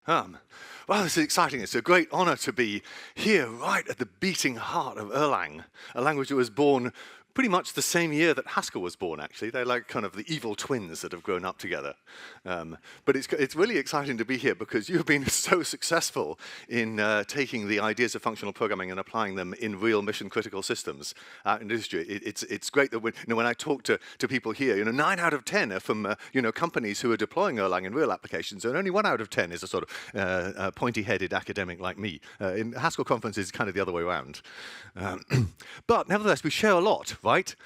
Um, well, this is exciting. It's a great honor to be here right at the beating heart of Erlang, a language that was born pretty much the same year that Haskell was born, actually. They're like kind of the evil twins that have grown up together. But it's really exciting to be here because you've been so successful in taking the ideas of functional programming and applying them in real mission-critical systems out in industry. It's great that when I talk to people here, 9 out of 10 are from companies who are deploying Erlang in real applications, and only 1 out of 10 is a sort of pointy-headed academic like me. In Haskell conferences, it's kind of the other way around. But nevertheless, we share a lot, right?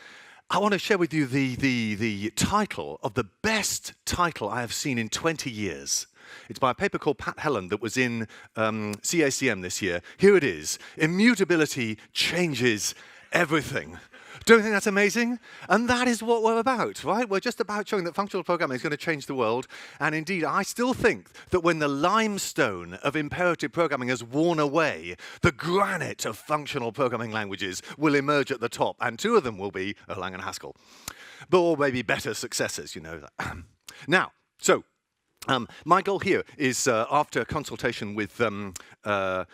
I want to share with you the title of the best title I have seen in 20 years. It's by a paper called Pat Helland that was in CACM this year. Here it is. Immutability changes everything. Don't you think that's amazing? And that is what we're about, right? We're just about showing that functional programming is going to change the world. And indeed, I still think that when the limestone of imperative programming has worn away, the granite of functional programming languages will emerge at the top. And 2 of them will be Erlang and Haskell. But or maybe better successors, Now, so my goal here is, after consultation with Francesco,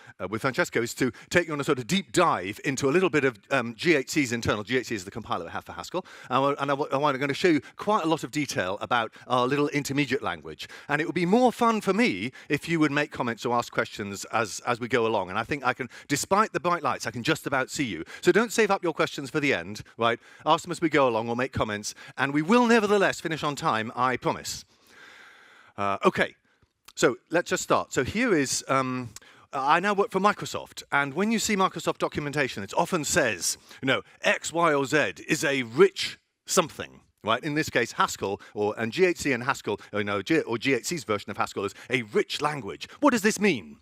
is to take you on a sort of deep dive into a little bit of GHC's internal. GHC is the compiler we have for Haskell. I'm going to show you quite a lot of detail about our little intermediate language. And it would be more fun for me if you would make comments or ask questions as we go along. And I think I can, despite the bright lights, I can just about see you. So don't save up your questions for the end, right? Ask them as we go along or make comments. And we will nevertheless finish on time, I promise. Okay, so let's just start. So here is, I now work for Microsoft, and when you see Microsoft documentation, it often says, X, Y, or Z is a rich something, right? In this case, Haskell, and GHC and Haskell, or GHC's version of Haskell is a rich language. What does this mean?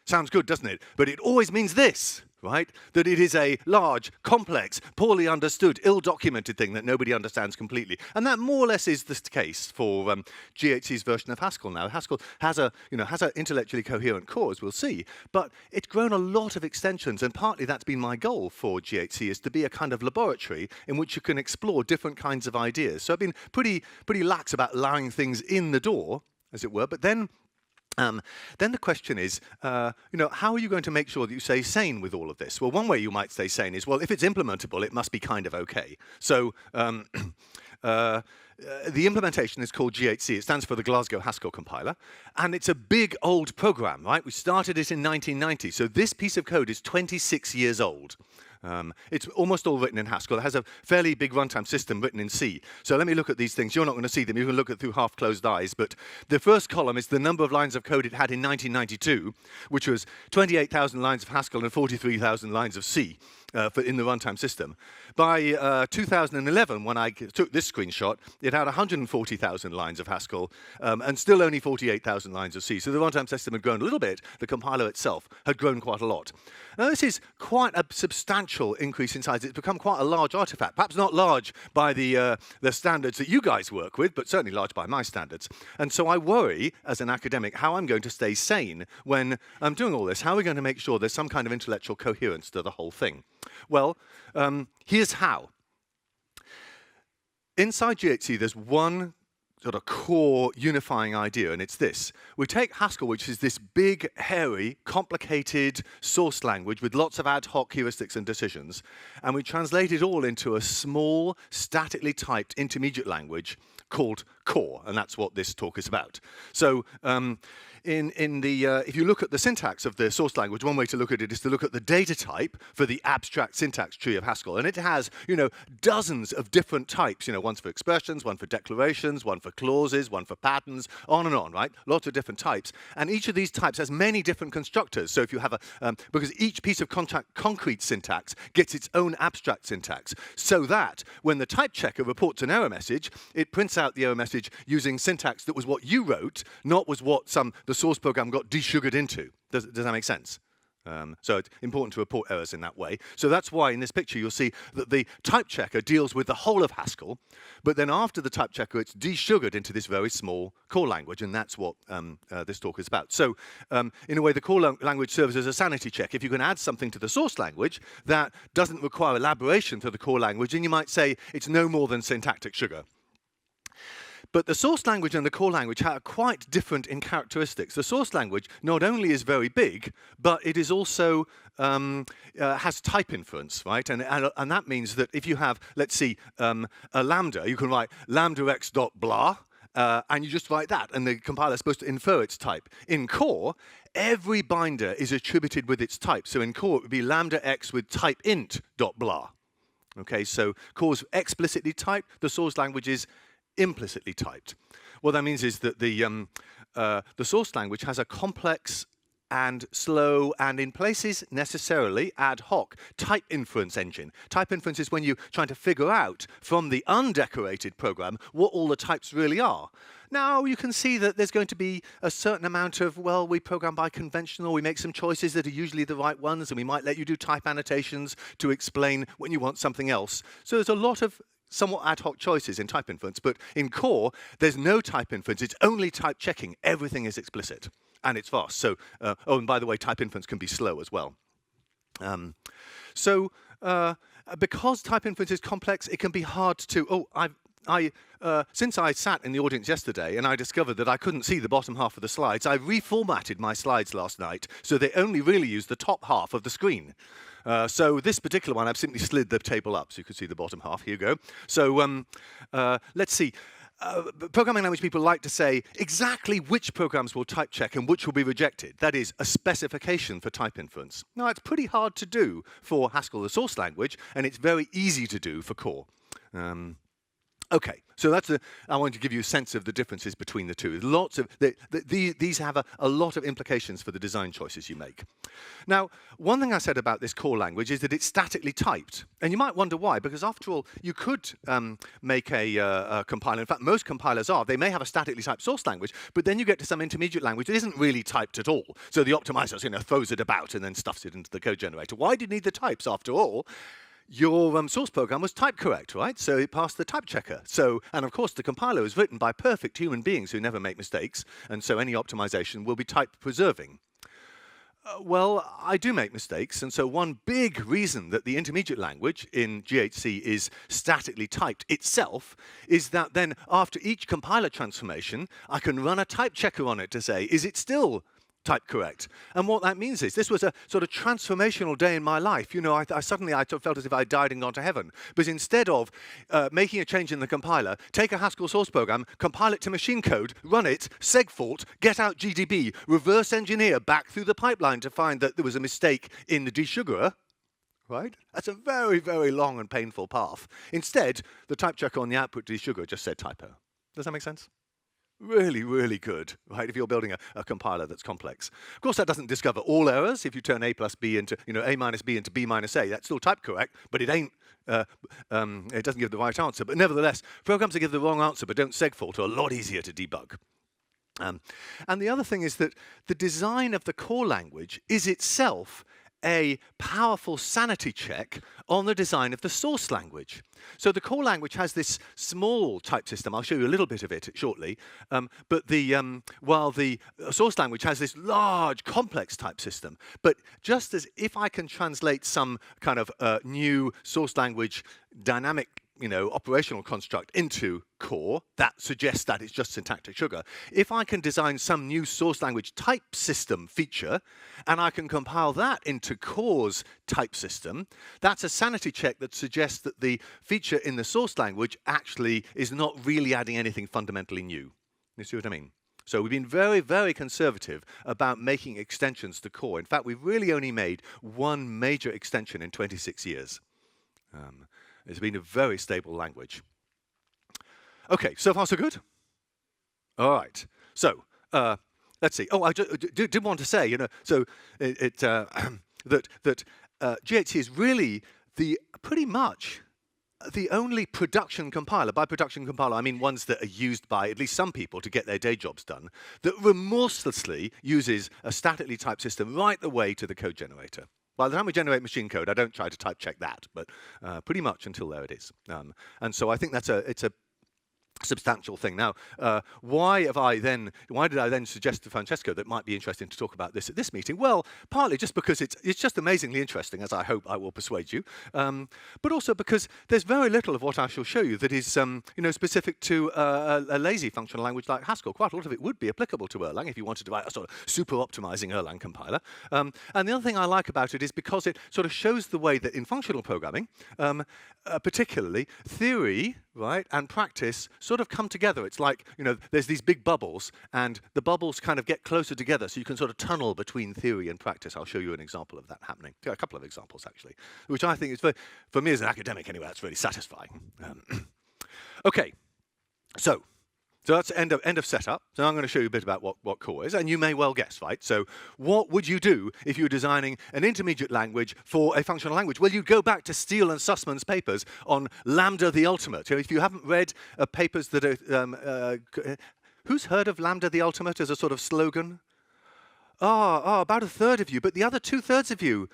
Sounds good, doesn't it? But it always means this. Right? That it is a large, complex, poorly understood, ill-documented thing that nobody understands completely. And that more or less is the case for GHC's version of Haskell now. Haskell has an intellectually coherent core, as we'll see, but it's grown a lot of extensions, and partly that's been my goal for GHC, is to be a kind of laboratory in which you can explore different kinds of ideas. So I've been pretty lax about allowing things in the door, as it were, but then the question is, how are you going to make sure that you stay sane with all of this? Well, one way you might stay sane is, well, if it's implementable, it must be kind of okay. So the implementation is called GHC. It stands for the Glasgow Haskell Compiler. And it's a big old program, right? We started it in 1990. So this piece of code is 26 years old. It's almost all written in Haskell. It has a fairly big runtime system written in C. So let me look at these things. You're not going to see them. You can look at through half-closed eyes. But the first column is the number of lines of code it had in 1992, which was 28,000 lines of Haskell and 43,000 lines of C in the runtime system. By 2011, when I took this screenshot, it had 140,000 lines of Haskell and still only 48,000 lines of C. So the runtime system had grown a little bit. The compiler itself had grown quite a lot. Now, this is quite a substantial increase in size. It's become quite a large artifact. Perhaps not large by the standards that you guys work with, but certainly large by my standards. And so I worry, as an academic, how I'm going to stay sane when I'm doing all this. How are we going to make sure there's some kind of intellectual coherence to the whole thing? Well, here's how. Inside GHC, there's one sort of core unifying idea, and it's this. We take Haskell, which is this big, hairy, complicated source language with lots of ad hoc heuristics and decisions, and we translate it all into a small, statically typed intermediate language called core, and that's what this talk is about. So if you look at the syntax of the source language, one way to look at it is to look at the data type for the abstract syntax tree of Haskell. And it has, dozens of different types. One for expressions, one for declarations, one for clauses, one for patterns, on and on, right? Lots of different types. And each of these types has many different constructors. So if you have because each piece of concrete syntax gets its own abstract syntax, so that when the type checker reports an error message, it prints out the error message using syntax that was what you wrote, not was what the source program got desugared into. Does that make sense? So it's important to report errors in that way. So that's why in this picture you'll see that the type checker deals with the whole of Haskell, but then after the type checker it's desugared into this very small core language, and that's what this talk is about. So in a way the core language serves as a sanity check. If you can add something to the source language that doesn't require elaboration to the core language, then you might say it's no more than syntactic sugar. But the source language and the core language are quite different in characteristics. The source language not only is very big, but it is also has type inference, right? And that means that if you have, let's see, a lambda, you can write lambda x dot blah, and you just write that, and the compiler is supposed to infer its type. In core, every binder is attributed with its type. So in core, it would be lambda x with type int dot blah. Okay, so core's explicitly typed, the source language is implicitly typed. What that means is that the source language has a complex and slow and in places necessarily ad hoc type inference engine. Type inference is when you're trying to figure out from the undecorated program what all the types really are. Now you can see that there's going to be a certain amount of, well, we program by conventional, we make some choices that are usually the right ones, and we might let you do type annotations to explain when you want something else. So there's a lot of somewhat ad hoc choices in type inference, but in core, there's no type inference, it's only type checking. Everything is explicit, and it's fast. So, oh, and by the way, type inference can be slow as well. Because type inference is complex, it can be hard to, since I sat in the audience yesterday and I discovered that I couldn't see the bottom half of the slides, I reformatted my slides last night so they only really use the top half of the screen. So this particular one, I've simply slid the table up so you can see the bottom half. Here you go. So let's see. Programming language people like to say exactly which programs will type check and which will be rejected. That is a specification for type inference. Now, it's pretty hard to do for Haskell, the source language, and it's very easy to do for core. Okay, so I want to give you a sense of the differences between the two. Lots of these have a lot of implications for the design choices you make. Now, one thing I said about this core language is that it's statically typed, and you might wonder why. Because after all, you could make a compiler. In fact, most compilers are. They may have a statically typed source language, but then you get to some intermediate language that isn't really typed at all. So the optimizer, throws it about and then stuffs it into the code generator. Why do you need the types after all? Your source program was type correct, right? So it passed the type checker. So, and of course, the compiler is written by perfect human beings who never make mistakes, and so any optimization will be type preserving. Well, I do make mistakes, and so one big reason that the intermediate language in GHC is statically typed itself is that then after each compiler transformation, I can run a type checker on it to say, is it still type correct? And what that means is this was a sort of transformational day in my life. I suddenly felt as if I died and gone to heaven. But instead of making a change in the compiler, take a Haskell source program, compile it to machine code, run it, segfault, get out GDB, reverse engineer back through the pipeline to find that there was a mistake in the desugarer, right? That's a very, very long and painful path. Instead, the type checker on the output desugarer just said typo. Does that make sense? Really, really good, right, if you're building a compiler that's complex. Of course, that doesn't discover all errors. If you turn A plus B into, A minus B into B minus A, that's still type correct, but it ain't, it doesn't give the right answer. But nevertheless, programs that give the wrong answer but don't segfault are a lot easier to debug. And the other thing is that the design of the core language is itself a powerful sanity check on the design of the source language. So the core language has this small type system. I'll show you a little bit of it shortly. But while the source language has this large, complex type system. But just as if I can translate some kind of new source language dynamic operational construct into core, that suggests that it's just syntactic sugar. If I can design some new source language type system feature, and I can compile that into core's type system, that's a sanity check that suggests that the feature in the source language actually is not really adding anything fundamentally new. You see what I mean? So we've been very, very conservative about making extensions to core. In fact, we've really only made one major extension in 26 years. It's been a very stable language. Okay, so far so good? All right. So let's see. Oh, I did want to say, so that GHC is really pretty much the only production compiler. By production compiler, I mean ones that are used by at least some people to get their day jobs done, that remorselessly uses a statically typed system right the way to the code generator. By the time we generate machine code, I don't try to type check that, but pretty much until there it is. And so I think it's a substantial thing. Now, why did I then suggest to Francesco that it might be interesting to talk about this at this meeting? Well, partly just because it's just amazingly interesting, as I hope I will persuade you, but also because there's very little of what I shall show you that is, specific to a lazy functional language like Haskell. Quite a lot of it would be applicable to Erlang if you wanted to write a sort of super optimizing Erlang compiler. And the other thing I like about it is because it sort of shows the way that in functional programming, particularly theory, right, and practice sort of come together. It's like, there's these big bubbles, and the bubbles kind of get closer together, so you can sort of tunnel between theory and practice. I'll show you an example of that happening. A couple of examples, actually, which I think is, for me as an academic anyway, that's really satisfying. Okay, so that's end of setup. So I'm going to show you a bit about what core is, and you may well guess, right? So what would you do if you were designing an intermediate language for a functional language? Well, you'd go back to Steele and Sussman's papers on Lambda the Ultimate. If you haven't read papers that are... who's heard of Lambda the Ultimate as a sort of slogan? About a third of you, but the other 2/3 of you,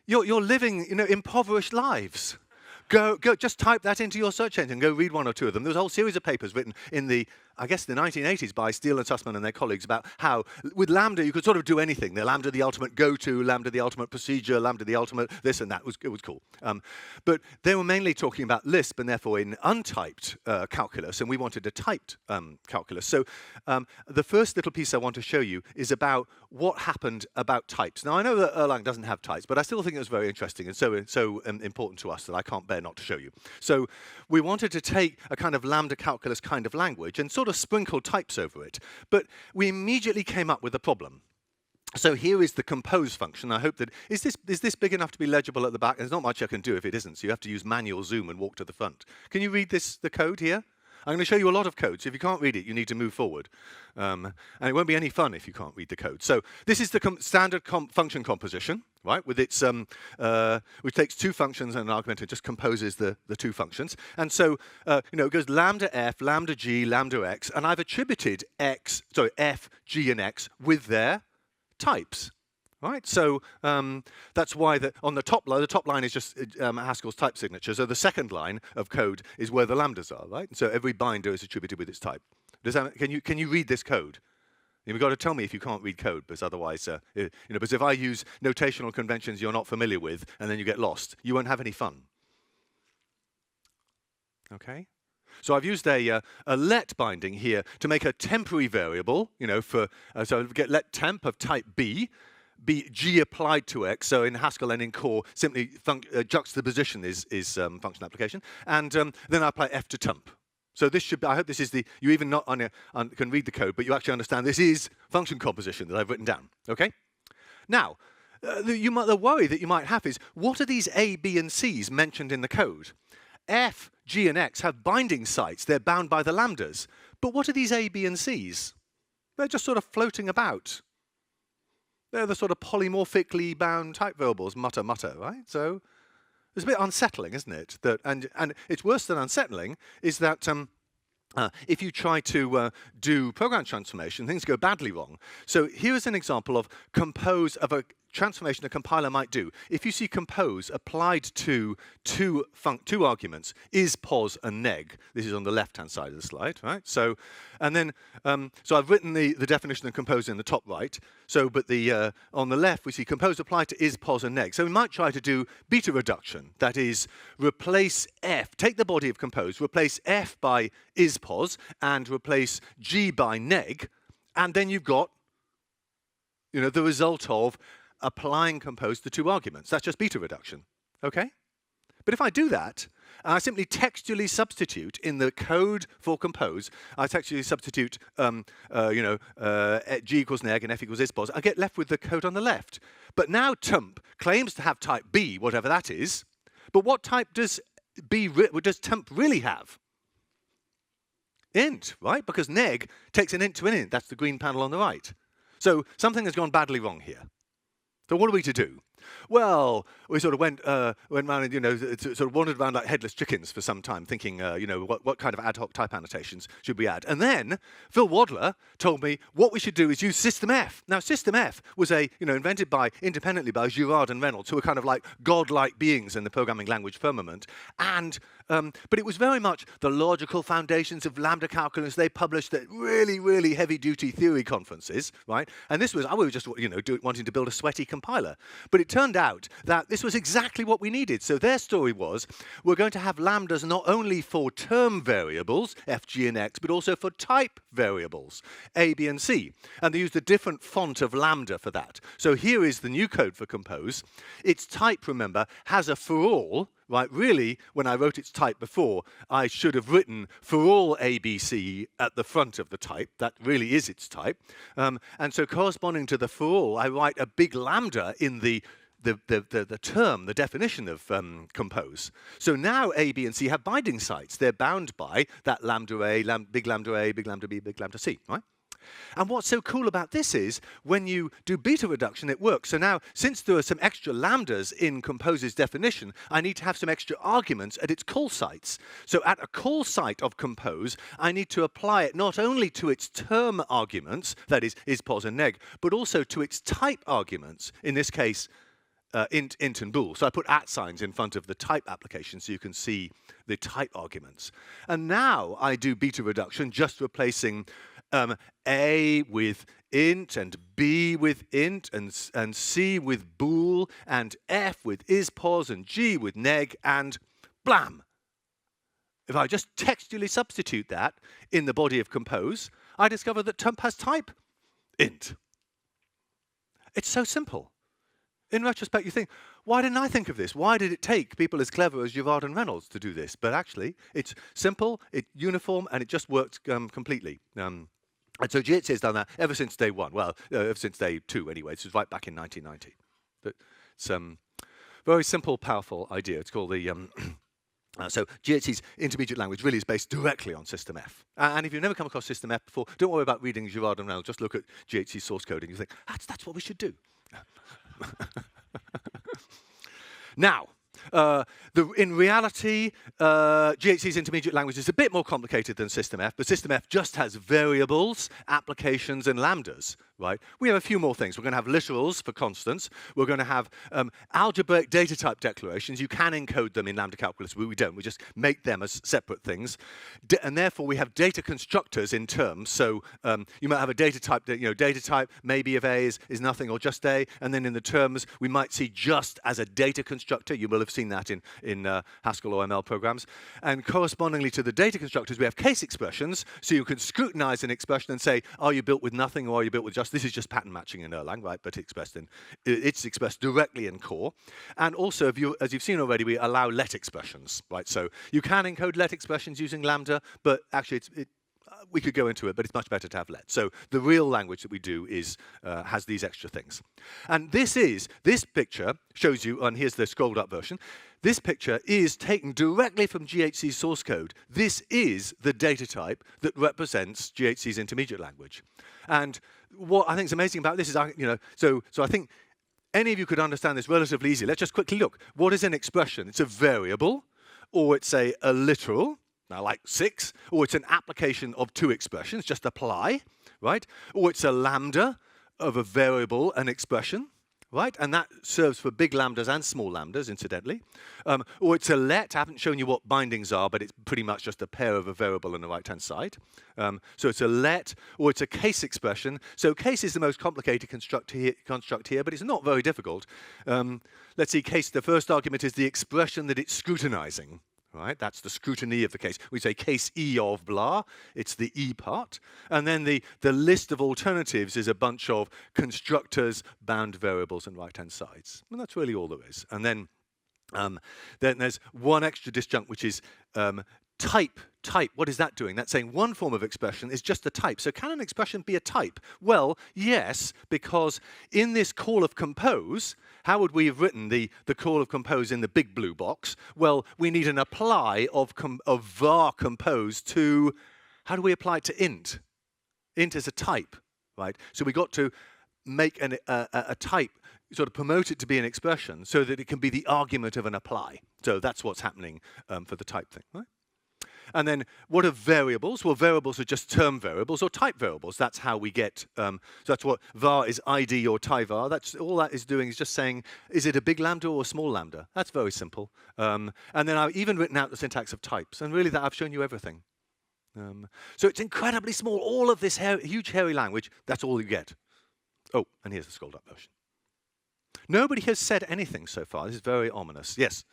you're living, impoverished lives. Go, just type that into your search engine. Go read one or two of them. There was a whole series of papers written in the 1980s by Steele and Sussman and their colleagues about how with Lambda you could sort of do anything. The Lambda the ultimate go-to, Lambda the ultimate procedure, Lambda the ultimate this and that. It was cool. But they were mainly talking about Lisp and therefore in untyped calculus, and we wanted a typed calculus. So the first little piece I want to show you is about what happened about types. Now I know that Erlang doesn't have types, but I still think it was very interesting and so important to us that I can't bear not to show you. So we wanted to take a kind of Lambda calculus kind of language and sort of sprinkle types over it, but we immediately came up with a problem. So here is the compose function. I hope that, is this big enough to be legible at the back? There's not much I can do if it isn't, so you have to use manual zoom and walk to the front. Can you read the code here? I'm going to show you a lot of code, so if you can't read it, you need to move forward. And it won't be any fun if you can't read the code. So this is the standard function composition, right, with its, which takes two functions and an argument and just composes the two functions. And so, it goes lambda f, lambda g, lambda x, and I've attributed f, g, and x with their types. Right, so that's why on the top line is just Haskell's type signature. So the second line of code is where the lambdas are, right? And so every binder is attributed with its type. Can you read this code? You've got to tell me if you can't read code, because otherwise, because if I use notational conventions you're not familiar with, and then you get lost, you won't have any fun. Okay. So I've used a let binding here to make a temporary variable, so get let temp of type B. Be g applied to x, so in Haskell and in core, simply juxtaposition is function application, and then I apply f to temp. So this should be, I hope this is you even not can read the code, but you actually understand this is function composition that I've written down, okay? Now, the worry that you might have is, what are these A, B, and C's mentioned in the code? F, G, and X have binding sites, they're bound by the lambdas, but what are these A, B, and C's? They're just sort of floating about. They're the sort of polymorphically bound type variables, mutter, right? So it's a bit unsettling, isn't it? And it's worse than unsettling, is that if you try to do program transformation, things go badly wrong. So here's an example of a transformation a compiler might do. If you see compose applied to two arguments, is, pos, and neg. This is on the left-hand side of the slide, right? So, and then, so I've written the definition of compose in the top right. So, but on the left we see compose applied to is, pos, and neg. So we might try to do beta reduction. That is, replace f, take the body of compose, replace f by is, pos, and replace g by neg, and then you've got, the result of applying compose to two arguments. That's just beta reduction, okay? But if I do that, I simply textually substitute in the code for compose, I textually substitute, g equals neg and f equals ispos, I get left with the code on the left. But now temp claims to have type B, whatever that is, but what type does temp really have? Int, right? Because neg takes an int to an int. That's the green panel on the right. So something has gone badly wrong here. So what are we to do? Well, we sort of went around and, sort of wandered around like headless chickens for some time, thinking, what kind of ad hoc type annotations should we add? And then Phil Wadler told me what we should do is use System F. Now, System F was invented independently by Girard and Reynolds, who were kind of like godlike beings in the programming language firmament. And But it was very much the logical foundations of lambda calculus. They published at really, really heavy-duty theory conferences, right? And this was, I was just, wanting to build a sweaty compiler. But it turned out that this was exactly what we needed. So their story was, we're going to have lambdas not only for term variables, f, g, and x, but also for type variables, a, b, and c. And they used a different font of lambda for that. So here is the new code for Compose. Its type, remember, has a for all. Right, really, when I wrote its type before, I should have written for all ABC at the front of the type. That really is its type. And so corresponding to the for all, I write a big lambda in the term, the definition of compose. So now A, B, and C have binding sites. They're bound by that lambda A, big lambda A, big lambda B, big lambda C, right? And what's so cool about this is when you do beta reduction, it works. So now, since there are some extra lambdas in Compose's definition, I need to have some extra arguments at its call sites. So at a call site of Compose, I need to apply it not only to its term arguments, that is pos and neg, but also to its type arguments, in this case, int, and bool. So I put @ signs in front of the type application so you can see the type arguments. And now I do beta reduction, just replacing A with int, and B with int, and C with bool, and F with ispos, and G with neg, and blam! If I just textually substitute that in the body of Compose, I discover that temp has type int. It's so simple. In retrospect, you think, why didn't I think of this? Why did it take people as clever as Jevard and Reynolds to do this? But actually, it's simple, it's uniform, and it just works completely. And so GHC has done that ever since day one. Well, ever since day 2 anyway. This was right back in 1990. But it's a very simple, powerful idea. It's called the... so GHC's intermediate language really is based directly on System F. And if you've never come across System F before, don't worry about reading Jevard and Reynolds. Just look at GHC's source code and you think, that's what we should do. Now, in reality, GHC's intermediate language is a bit more complicated than System F, but System F just has variables, applications, and lambdas, right? We have a few more things. We're going to have literals for constants. We're going to have algebraic data type declarations. You can encode them in lambda calculus. We don't. We just make them as separate things. And therefore, we have data constructors in terms. So you might have a data type, data type maybe of A is nothing or just A. And then in the terms, we might see just as a data constructor. You will have seen that in Haskell or ML programs. And correspondingly to the data constructors, we have case expressions. So you can scrutinize an expression and say, are you built with nothing or are you built with just? This is just pattern matching in Erlang, right? But it's expressed directly in core. And also, as you've seen already, we allow let expressions, right? So you can encode let expressions using Lambda, but actually we could go into it, but it's much better to have let. So the real language that we do has these extra things. And this picture shows you, and here's the scrolled up version. This picture is taken directly from GHC's source code. This is the data type that represents GHC's intermediate language. And what I think is amazing about this is, so I think any of you could understand this relatively easily. Let's just quickly look. What is an expression? It's a variable, or it's a literal, now like 6, or it's an application of 2 expressions, just apply, right? Or it's a lambda of a variable, an expression, right? And that serves for big lambdas and small lambdas, incidentally. Or it's a let. I haven't shown you what bindings are, but it's pretty much just a pair of a variable on the right-hand side. So it's a let, or it's a case expression. So case is the most complicated construct here, but it's not very difficult. Let's see, case, the first argument is the expression that it's scrutinizing. Right, that's the scrutiny of the case. We say case E of blah, it's the E part. And then the list of alternatives is a bunch of constructors, bound variables, and right-hand sides. And that's really all there is. And then there's one extra disjunct, which is type. What is that doing? That's saying one form of expression is just a type. So can an expression be a type? Well, yes, because in this call of compose, how would we have written the call of compose in the big blue box? Well, we need an apply of var compose to, how do we apply it to int? Int is a type, right? So we got to make a type, sort of promote it to be an expression so that it can be the argument of an apply. So that's what's happening for the type thing, right? And then what are variables? Well, variables are just term variables or type variables. That's how we get, so that's what var is ID or tyvar. That's all that is doing is just saying, is it a big lambda or a small lambda? That's very simple. And then I've even written out the syntax of types. And really that I've shown you everything. So it's incredibly small. All of this huge hairy language, that's all you get. Oh, and here's the scrolled up version. Nobody has said anything so far. This is very ominous. Yes?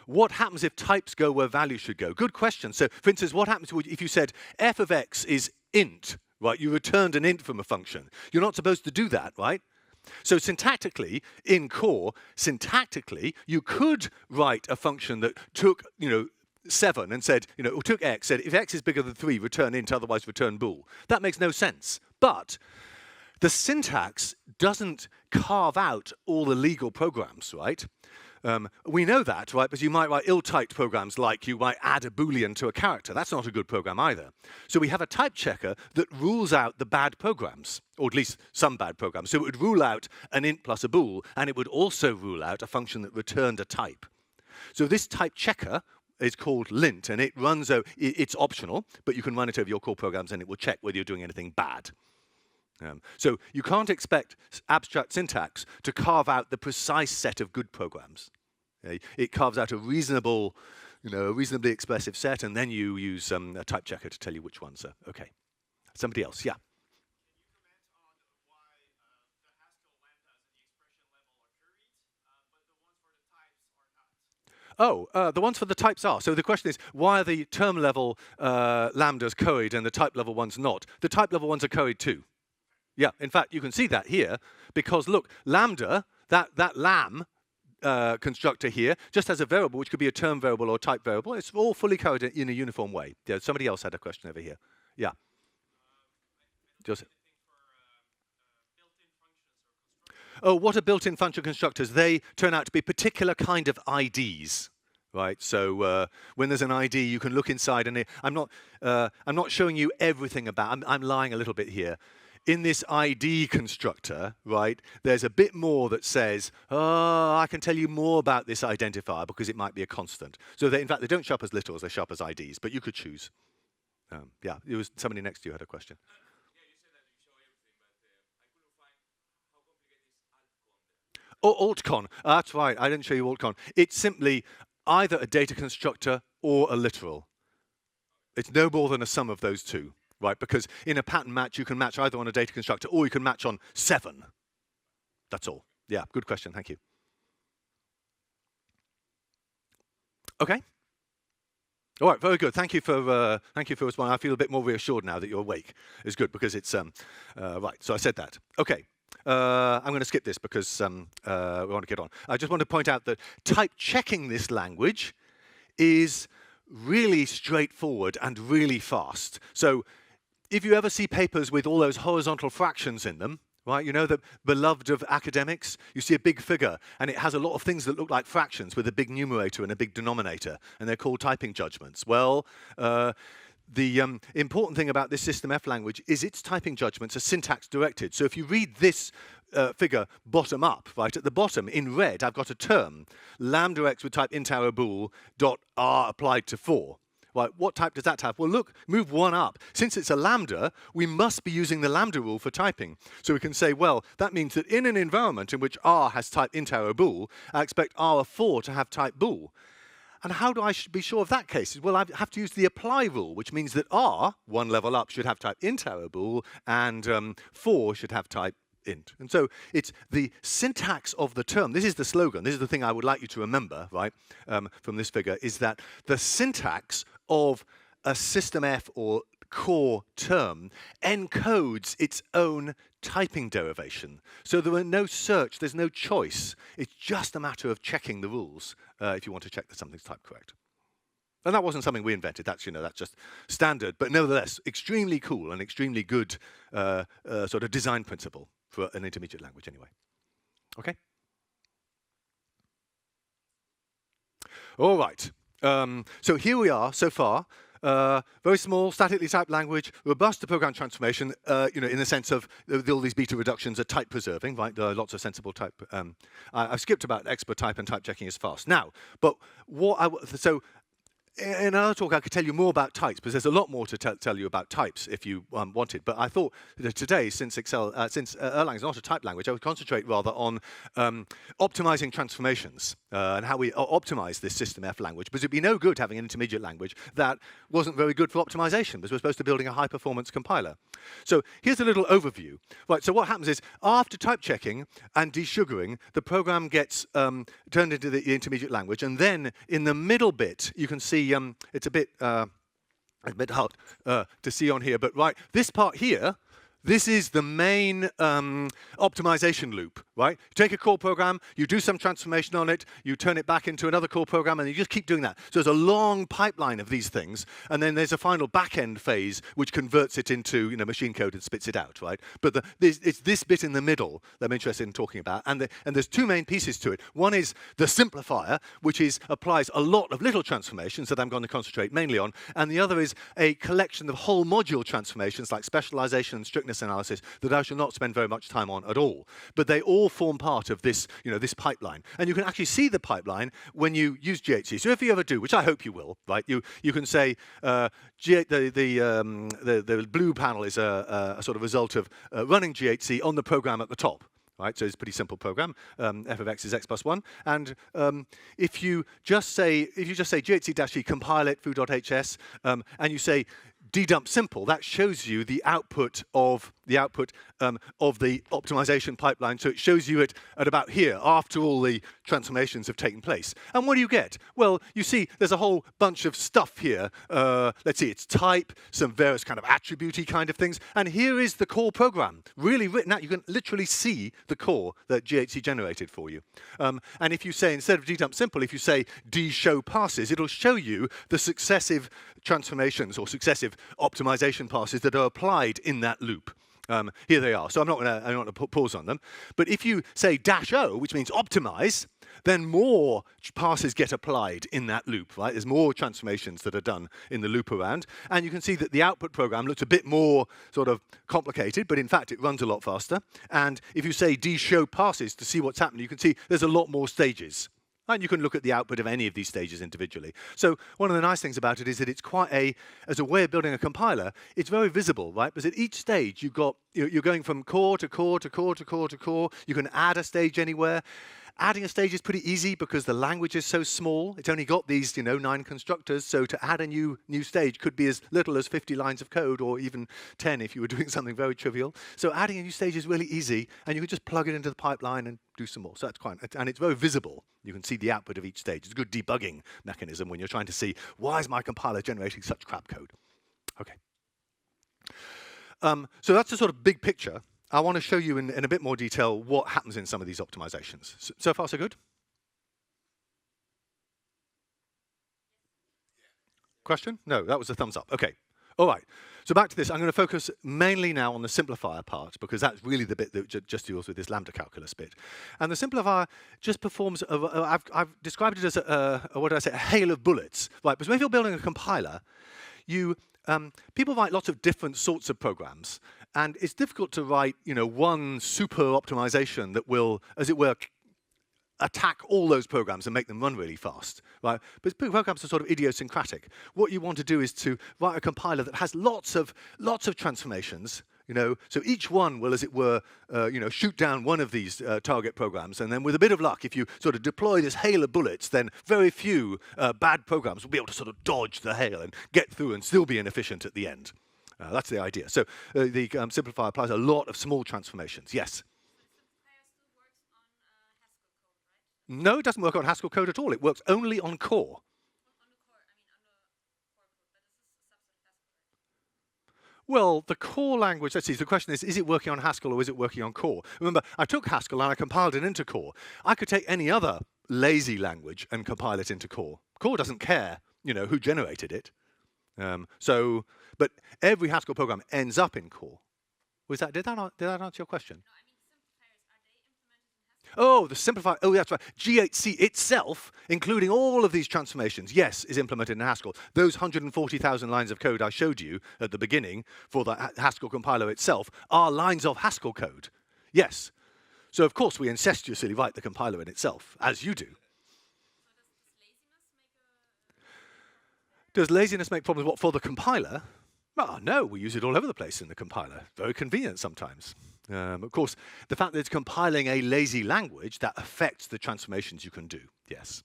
What happens if types go where values should go? Good question. So, for instance, what happens if you said f of x is int, right? You returned an int from a function. You're not supposed to do that, right? So syntactically, in core, syntactically, you could write a function that took, 7 and said, or took x, said if x is bigger than 3, return int, otherwise return bool. That makes no sense. But the syntax doesn't carve out all the legal programs, right? We know that, right? Because you might write ill-typed programs like you might add a Boolean to a character. That's not a good program either. So we have a type checker that rules out the bad programs, or at least some bad programs. So it would rule out an int plus a bool, and it would also rule out a function that returned a type. So this type checker is called lint, and it runs, it's optional, but you can run it over your core programs, and it will check whether you're doing anything bad. So you can't expect abstract syntax to carve out the precise set of good programs. It carves out a reasonable, a reasonably expressive set, and then you use a type checker to tell you which ones are okay. Somebody else, yeah. Oh, the ones for the types are. So the question is, why are the term level lambdas curried and the type level ones not? The type level ones are curried too. Yeah, in fact, you can see that here because, look, lambda, that lam constructor here, just has a variable, which could be a term variable or a type variable. It's all fully coded in a uniform way. Yeah, somebody else had a question over here. Yeah. Joseph. Oh, what are built-in function constructors? They turn out to be particular kind of IDs. Right, so when there's an ID, you can look inside, and I'm not showing you everything about. I'm lying a little bit here. In this ID constructor, right, there's a bit more that says, oh, I can tell you more about this identifier because it might be a constant. So in fact, they don't show up as literals, they show up as IDs, but you could choose. Yeah, it was somebody next to you had a question. Oh, altcon, that's right, I didn't show you altcon. It's simply either a data constructor or a literal. It's no more than a sum of those two. Right, because in a pattern match, you can match either on a data constructor or you can match on 7. That's all. Yeah, good question. Thank you. Okay. All right, very good. Thank you for responding. I feel a bit more reassured now that you're awake. It's good because it's right. So I said that. Okay. I'm going to skip this because we want to get on. I just want to point out that type checking this language is really straightforward and really fast. So if you ever see papers with all those horizontal fractions in them, right, the beloved of academics, you see a big figure, and it has a lot of things that look like fractions with a big numerator and a big denominator, and they're called typing judgments. Well, the important thing about this System F language is its typing judgments are syntax directed. So if you read this figure bottom up, right, at the bottom in red, I've got a term, lambda x with type int arrow bool dot r applied to 4. Right, what type does that have? Well, look, move 1 up. Since it's a lambda, we must be using the lambda rule for typing. So we can say, well, that means that in an environment in which r has type int arrow bool, I expect r of 4 to have type bool. And how do I be sure of that case? Well, I have to use the apply rule, which means that r, 1 level up, should have type int arrow bool, and 4 should have type int. And so it's the syntax of the term. This is the slogan. This is the thing I would like you to remember, right, from this figure, is that the syntax of a System F or core term encodes its own typing derivation. So there are no search, there's no choice. It's just a matter of checking the rules if you want to check that something's typed correct. And that wasn't something we invented. That's, that's just standard, but nevertheless, extremely cool and extremely good sort of design principle for an intermediate language anyway. Okay? All right. So here we are so far. very small, statically typed language, robust to program transformation, in the sense of all these beta reductions are type preserving, right? There are lots of sensible type. I've skipped about expert type and type checking is fast. Now, but so in another talk, I could tell you more about types, because there's a lot more to tell you about types if you wanted. But I thought that today, since Erlang is not a type language, I would concentrate rather on optimizing transformations and how we optimize this System F language. Because it'd be no good having an intermediate language that wasn't very good for optimization, because we're supposed to be building a high-performance compiler. So here's a little overview. Right. So what happens is, after type checking and desugaring, the program gets turned into the intermediate language, and then in the middle bit, you can see. It's a bit hard to see on here, but right, this part here, this is the main optimization loop, right? You take a core program, you do some transformation on it, you turn it back into another core program, and you just keep doing that. So there's a long pipeline of these things, and then there's a final back-end phase which converts it into machine code and spits it out, right? But it's this bit in the middle that I'm interested in talking about, and there's two main pieces to it. One is the simplifier, which applies a lot of little transformations that I'm going to concentrate mainly on, and the other is a collection of whole module transformations like specialization and strictness analysis that I shall not spend very much time on at all. But they all form part of this, this pipeline. And you can actually see the pipeline when you use GHC. So if you ever do, which I hope you will, right? You can say the blue panel is a sort of result of running GHC on the program at the top. Right, so it's a pretty simple program. F of x is x plus 1. And if you just say GHC-e compile it foo.hs, and you say dedump simple, that shows you the output of the optimization pipeline. So it shows you it at about here after all the transformations have taken place. And what do you get? Well, you see there's a whole bunch of stuff here. Let's see, it's type, some various kind of attribute-y kind of things. And here is the core program, really written out. You can literally see the core that GHC generated for you. And if you say, instead of dedump simple, if you say dshow passes, it'll show you the successive transformations or successive optimization passes that are applied in that loop. Here they are. So I'm not going to pause on them. But if you say -o, which means optimize, then more passes get applied in that loop, right? There's more transformations that are done in the loop around. And you can see that the output program looks a bit more sort of complicated, but in fact, it runs a lot faster. And if you say dshow passes to see what's happening, you can see there's a lot more stages. And you can look at the output of any of these stages individually. So one of the nice things about it is that it's quite as a way of building a compiler, it's very visible, right? Because at each stage, you're going from core to core to core to core to core. You can add a stage anywhere. Adding a stage is pretty easy because the language is so small. It's only got these, 9 constructors. So to add a new stage could be as little as 50 lines of code, or even 10 if you were doing something very trivial. So adding a new stage is really easy, and you can just plug it into the pipeline and do some more. So that's and it's very visible. You can see the output of each stage. It's a good debugging mechanism when you're trying to see, why is my compiler generating such crap code? Okay. So that's the sort of big picture. I want to show you in a bit more detail what happens in some of these optimizations. So far, so good? Question? No, that was a thumbs up. Okay. All right. So back to this. I'm going to focus mainly now on the simplifier part, because that's really the bit that just deals with this lambda calculus bit. And the simplifier just performs, I've described it as a hail of bullets. Right, because when you're building a compiler, people write lots of different sorts of programs, and it's difficult to write, one super optimization that will, as it were, attack all those programs and make them run really fast, right? But programs are sort of idiosyncratic. What you want to do is to write a compiler that has lots of transformations. So each one will, as it were, shoot down one of these target programs, and then with a bit of luck, if you sort of deploy this hail of bullets, then very few bad programs will be able to sort of dodge the hail and get through and still be inefficient at the end. That's the idea. So the simplifier applies a lot of small transformations. Yes? No, it doesn't work on Haskell code at all. It works only on core. Well, the core language, let's see, the question is it working on Haskell or is it working on core? Remember, I took Haskell and I compiled it into core. I could take any other lazy language and compile it into core. Core doesn't care, who generated it. But every Haskell program ends up in core. Did that answer your question? Oh, the simplified, oh, that's right. G8C itself, including all of these transformations, yes, is implemented in Haskell. Those 140,000 lines of code I showed you at the beginning for the Haskell compiler itself are lines of Haskell code. Yes. So, of course, we incestuously write the compiler in itself, as you do. Does laziness make problems what, for the compiler? Oh, no, we use it all over the place in the compiler. Very convenient sometimes. Of course, the fact that it's compiling a lazy language, that affects the transformations you can do, yes.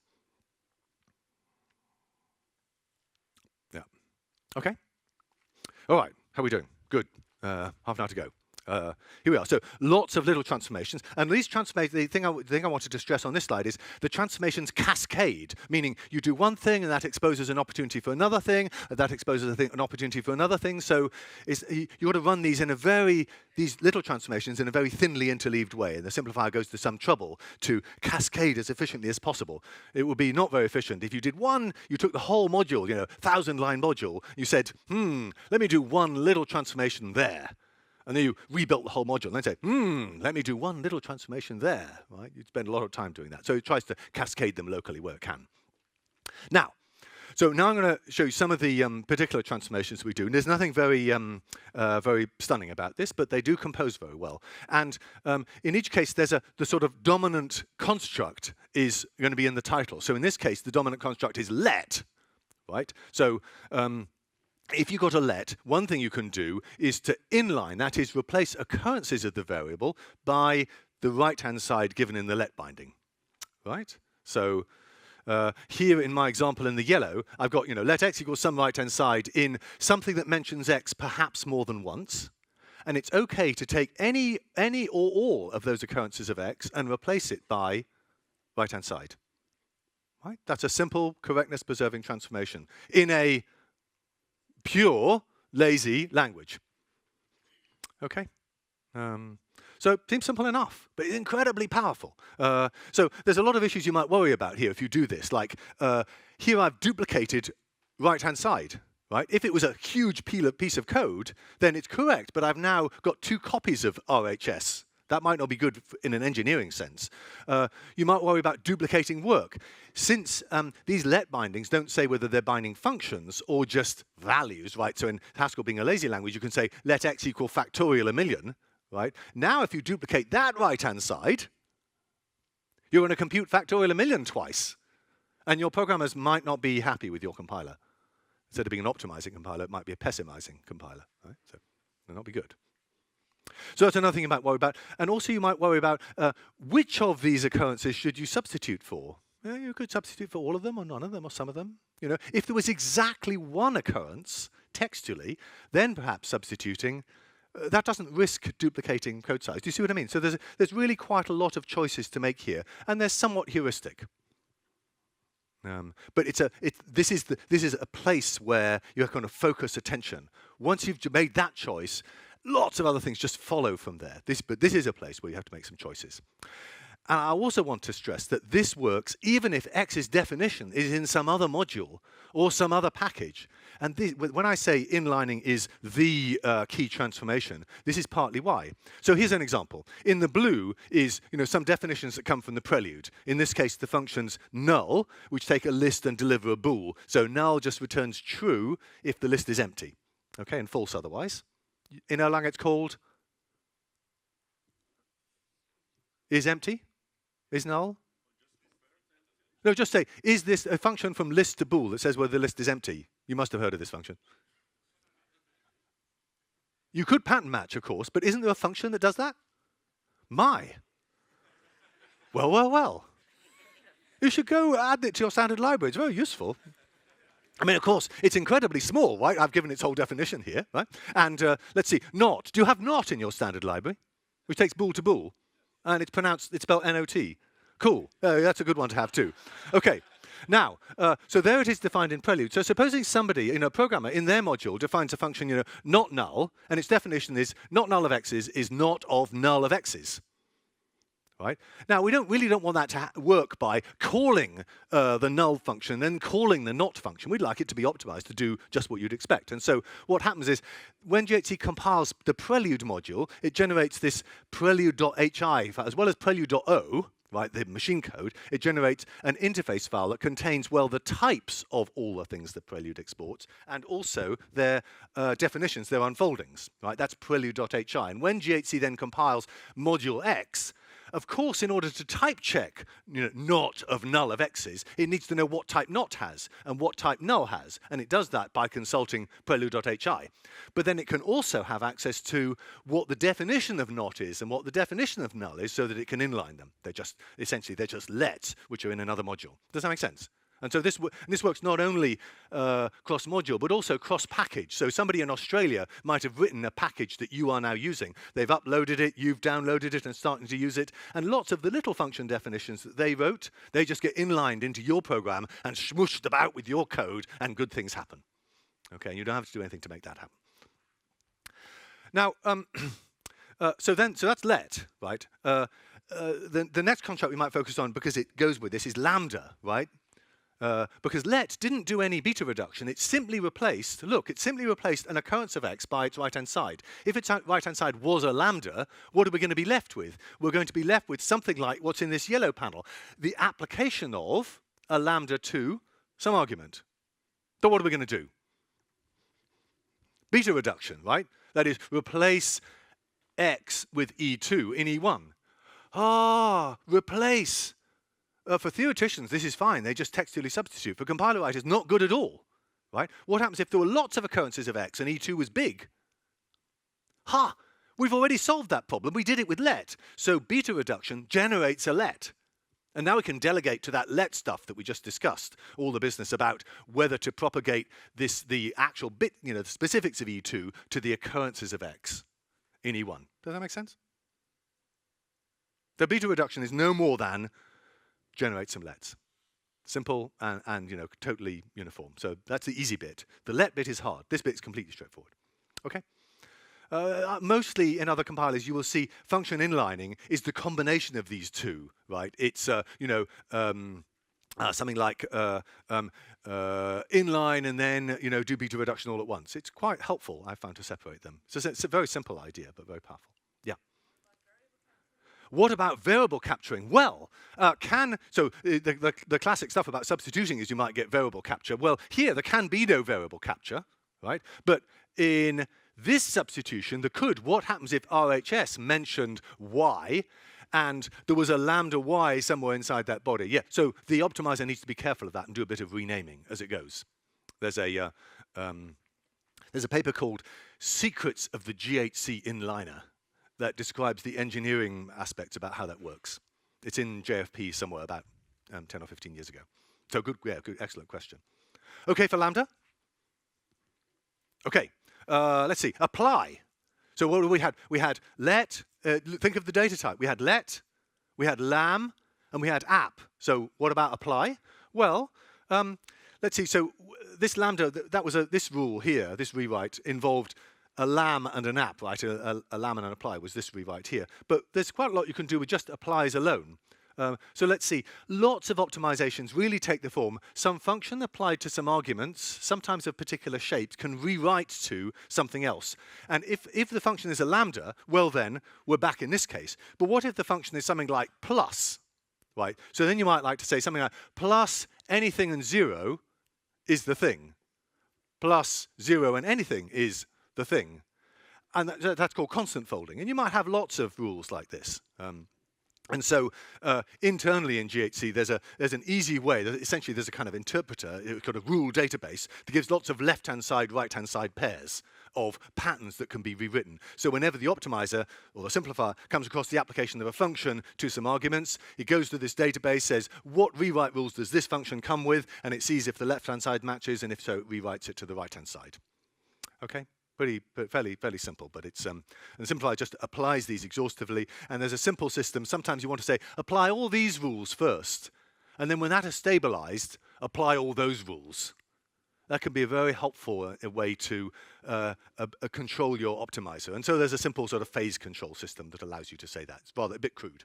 Yeah. Okay. All right, how are we doing? Good. Half an hour to go. Here we are. So lots of little transformations. And these transformations, the thing I wanted to stress on this slide is the transformations cascade, meaning you do one thing and that exposes an opportunity for another thing, and that exposes an opportunity for another thing. So you got to run these these little transformations in a very thinly interleaved way. And the simplifier goes to some trouble to cascade as efficiently as possible. It would be not very efficient. If you did one, you took the whole module, 1,000-line module, you said, let me do one little transformation there. And then you rebuilt the whole module. And then say, let me do one little transformation there. Right? You'd spend a lot of time doing that. So it tries to cascade them locally where it can. Now I'm going to show you some of the particular transformations we do. And there's nothing very stunning about this, but they do compose very well. And in each case, the sort of dominant construct is going to be in the title. So in this case, the dominant construct is let, right? So if you got a let, one thing you can do is to inline, that is, replace occurrences of the variable by the right-hand side given in the let binding, right? So here in my example in the yellow, I've got, let x equals some right-hand side in something that mentions x perhaps more than once. And it's OK to take any or all of those occurrences of x and replace it by right-hand side, right? That's a simple correctness-preserving transformation in a pure, lazy language. Okay? So it seems simple enough, but it's incredibly powerful. So there's a lot of issues you might worry about here if you do this. Like, here I've duplicated right-hand side. Right? If it was a huge piece of code, then it's correct, but I've now got 2 copies of RHS. That might not be good in an engineering sense. You might worry about duplicating work. Since these let bindings don't say whether they're binding functions or just values, right? So in Haskell being a lazy language, you can say let x equal factorial a million, right? Now if you duplicate that right-hand side, you're going to compute factorial a million twice. And your programmers might not be happy with your compiler. Instead of being an optimizing compiler, it might be a pessimizing compiler, right? So it will not be good. So that's another thing you might worry about. And also you might worry about which of these occurrences should you substitute for? You could substitute for all of them or none of them or some of them. If there was exactly one occurrence textually, then perhaps substituting, that doesn't risk duplicating code size. Do you see what I mean? So there's really quite a lot of choices to make here, and they're somewhat heuristic. But this is a place where you kind of focus attention. Once you've made that choice, lots of other things just follow from there. But this is a place where you have to make some choices. And I also want to stress that this works even if X's definition is in some other module or some other package. And when I say inlining is the key transformation, this is partly why. So here's an example. In the blue is some definitions that come from the prelude. In this case, the functions null, which take a list and deliver a bool. So null just returns true if the list is empty, okay, and false otherwise. In Erlang, it's called is empty. Is null? No, just say, is this a function from list to bool that says whether the list is empty? You must have heard of this function. You could pattern match, of course, but isn't there a function that does that? My. Well. You should go add it to your standard library. It's very useful. I mean, of course, it's incredibly small, right? I've given its whole definition here, right? And let's see, not. Do you have not in your standard library, which takes bool to bool? And it's spelled N-O-T. Cool. That's a good one to have too. Okay. Now, so there it is defined in Prelude. So supposing somebody, a programmer in their module defines a function, not null, and its definition is not null of x's is not of null of x's. Right? Now, we really don't want that to work by calling the null function, then calling the not function. We'd like it to be optimized to do just what you'd expect. And so what happens is when GHC compiles the prelude module, it generates this prelude.hi, as well as prelude.o, right, the machine code. It generates an interface file that contains, well, the types of all the things that Prelude exports, and also their definitions, their unfoldings, right? That's prelude.hi. And when GHC then compiles module X, of course, in order to type check not of null of x's, it needs to know what type not has and what type null has. And it does that by consulting prelude.hi. But then it can also have access to what the definition of not is and what the definition of null is so that it can inline them. Essentially, they're just lets, which are in another module. Does that make sense? And so this works not only cross-module, but also cross-package. So somebody in Australia might have written a package that you are now using. They've uploaded it, you've downloaded it and starting to use it. And lots of the little function definitions that they wrote, they just get inlined into your program and smooshed about with your code, and good things happen. Okay, you don't have to do anything to make that happen. Now, so that's let, right? The next construct we might focus on, because it goes with this, is lambda, right? Because let didn't do any beta reduction. It simply replaced, an occurrence of x by its right-hand side. If its right-hand side was a lambda, what are we going to be left with? We're going to be left with something like what's in this yellow panel, the application of a lambda to some argument. So what are we going to do? Beta reduction, right? That is, replace x with E2 in E1. Replace. For theoreticians, this is fine. They just textually substitute. For compiler writers, not good at all, right? What happens if there were lots of occurrences of x and E2 was big? We've already solved that problem. We did it with let. So beta reduction generates a let. And now we can delegate to that let stuff that we just discussed, all the business about whether to propagate the actual bit, the specifics of E2 to the occurrences of x in E1. Does that make sense? The beta reduction is no more than generate some lets. Simple and totally uniform. So that's the easy bit. The let bit is hard. This bit is completely straightforward. Okay? Mostly in other compilers, you will see function inlining is the combination of these two, right? It's something like inline and then do beta reduction all at once. It's quite helpful, I've found, to separate them. So it's a very simple idea, but very powerful. Yeah. What about variable capturing? Well, the classic stuff about substituting is you might get variable capture. Well, here there can be no variable capture, right? But in this substitution, there could. What happens if RHS mentioned y and there was a lambda y somewhere inside that body? Yeah, so the optimizer needs to be careful of that and do a bit of renaming as it goes. There's a paper called Secrets of the GHC Inliner that describes the engineering aspects about how that works. It's in JFP somewhere about 10 or 15 years ago. So good, excellent question. Okay for lambda? Okay, let's see, apply. So what we had? We had let, think of the data type. We had let, we had lam, and we had app. So what about apply? Well, let's see, so this lambda, this rule here, this rewrite involved a lam and an app, right? A lam and an apply was this rewrite here. But there's quite a lot you can do with just applies alone. So let's see, lots of optimizations really take the form. Some function applied to some arguments, sometimes of particular shapes, can rewrite to something else. And if the function is a lambda, well then, we're back in this case. But what if the function is something like plus, right? So then you might like to say something like plus anything and 0 is the thing. Plus 0 and anything is the thing. And that's called constant folding. And you might have lots of rules like this. And so internally in GHC, there's an easy way. Essentially, there's a kind of interpreter, it's got a rule database that gives lots of left-hand side, right-hand side pairs of patterns that can be rewritten. So whenever the optimizer or the simplifier comes across the application of a function to some arguments, it goes to this database, says, what rewrite rules does this function come with? And it sees if the left-hand side matches, and if so, it rewrites it to the right-hand side. Okay? Fairly simple, but it's and simplifier just applies these exhaustively. And there's a simple system. Sometimes you want to say apply all these rules first, and then when that is stabilized, apply all those rules. That can be a very helpful way to control your optimizer. And so there's a simple sort of phase control system that allows you to say that. It's rather a bit crude.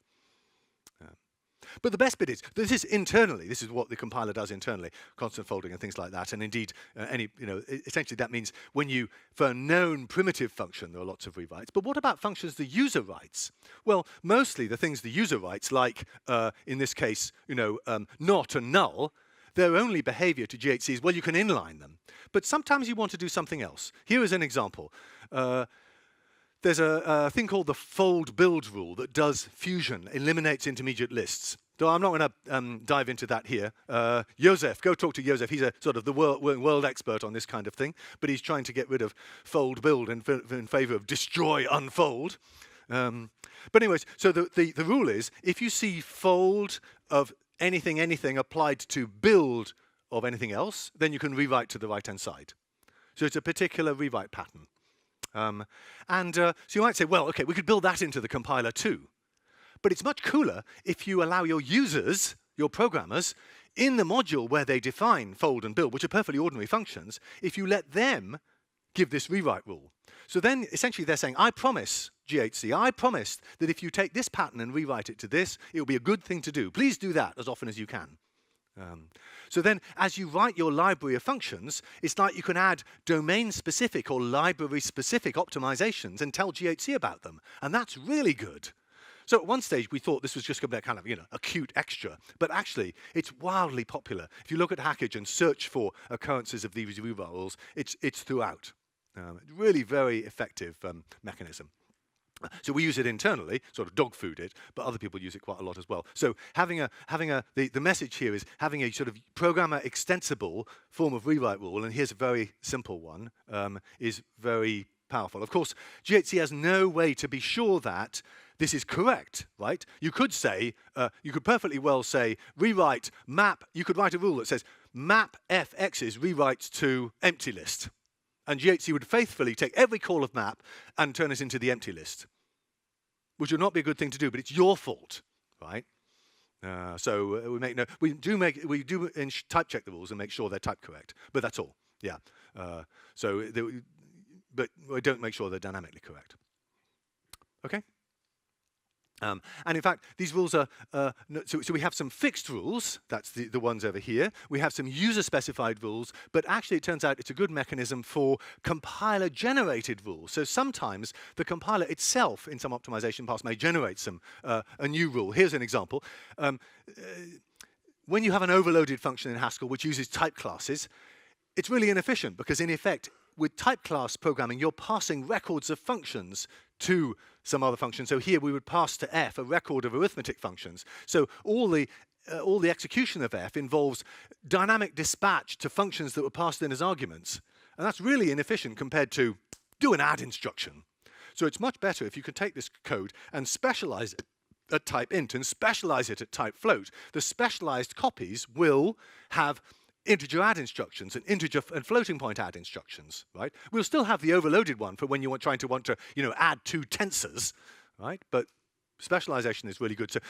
But the best bit is, this is internally, this is what the compiler does internally, constant folding and things like that. And indeed, essentially that means when you, for a known primitive function, there are lots of rewrites. But what about functions the user writes? Well, mostly the things the user writes, like in this case, not and null, their only behavior to GHC is, well, you can inline them. But sometimes you want to do something else. Here is an example. There's a thing called the fold build rule that does fusion, eliminates intermediate lists. So I'm not going to dive into that here. Joseph, go talk to Joseph. He's a sort of the world expert on this kind of thing, but he's trying to get rid of fold build in favor of destroy unfold. But anyways, so the rule is, if you see fold of anything applied to build of anything else, then you can rewrite to the right-hand side. So it's a particular rewrite pattern. So you might say, well, okay, we could build that into the compiler too. But it's much cooler if you allow your users, your programmers, in the module where they define fold and build, which are perfectly ordinary functions, if you let them give this rewrite rule. So then essentially they're saying, I promise, GHC, I promise that if you take this pattern and rewrite it to this, it will be a good thing to do. Please do that as often as you can. So then, as you write your library of functions, it's like you can add domain-specific or library-specific optimizations and tell GHC about them. And that's really good. So at one stage, we thought this was just going to be a kind of, a cute extra. But actually, it's wildly popular. If you look at Hackage and search for occurrences of these rewrite rules, it's throughout. Really very effective mechanism. So we use it internally, sort of dog food it, but other people use it quite a lot as well. So the message here is having a sort of programmer extensible form of rewrite rule, and here's a very simple one, is very powerful. Of course, GHC has no way to be sure that this is correct, right? You could say, you could perfectly well say, rewrite map, you could write a rule that says map fx's rewrites to empty list. And GHC would faithfully take every call of map and turn it into the empty list, which would not be a good thing to do, but it's your fault, right? We do type check the rules and make sure they're type correct, but that's all. Yeah. But we don't make sure they're dynamically correct. Okay. And in fact, these rules are, so we have some fixed rules, that's the ones over here. We have some user-specified rules, but actually it turns out it's a good mechanism for compiler-generated rules. So sometimes the compiler itself, in some optimization paths, may generate a new rule. Here's an example. When you have an overloaded function in Haskell which uses type classes, it's really inefficient because in effect, with type class programming, you're passing records of functions to some other function. So here we would pass to f a record of arithmetic functions. So all the execution of f involves dynamic dispatch to functions that were passed in as arguments. And that's really inefficient compared to do an add instruction. So it's much better if you can take this code and specialize it at type int and specialize it at type float. The specialized copies will have integer add instructions and integer and floating point add instructions, right? We'll still have the overloaded one for when you want to add two tensors, right? But specialization is really good. So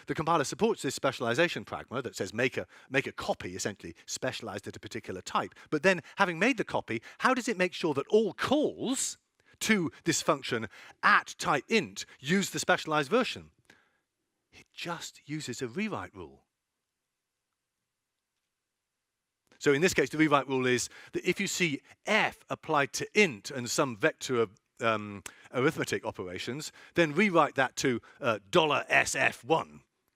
the compiler supports this specialization pragma that says make a copy essentially specialized at a particular type. But then having made the copy, how does it make sure that all calls to this function at type int use the specialized version? It just uses a rewrite rule. So in this case, the rewrite rule is that if you see f applied to int and some vector of arithmetic operations, then rewrite that to $sf1,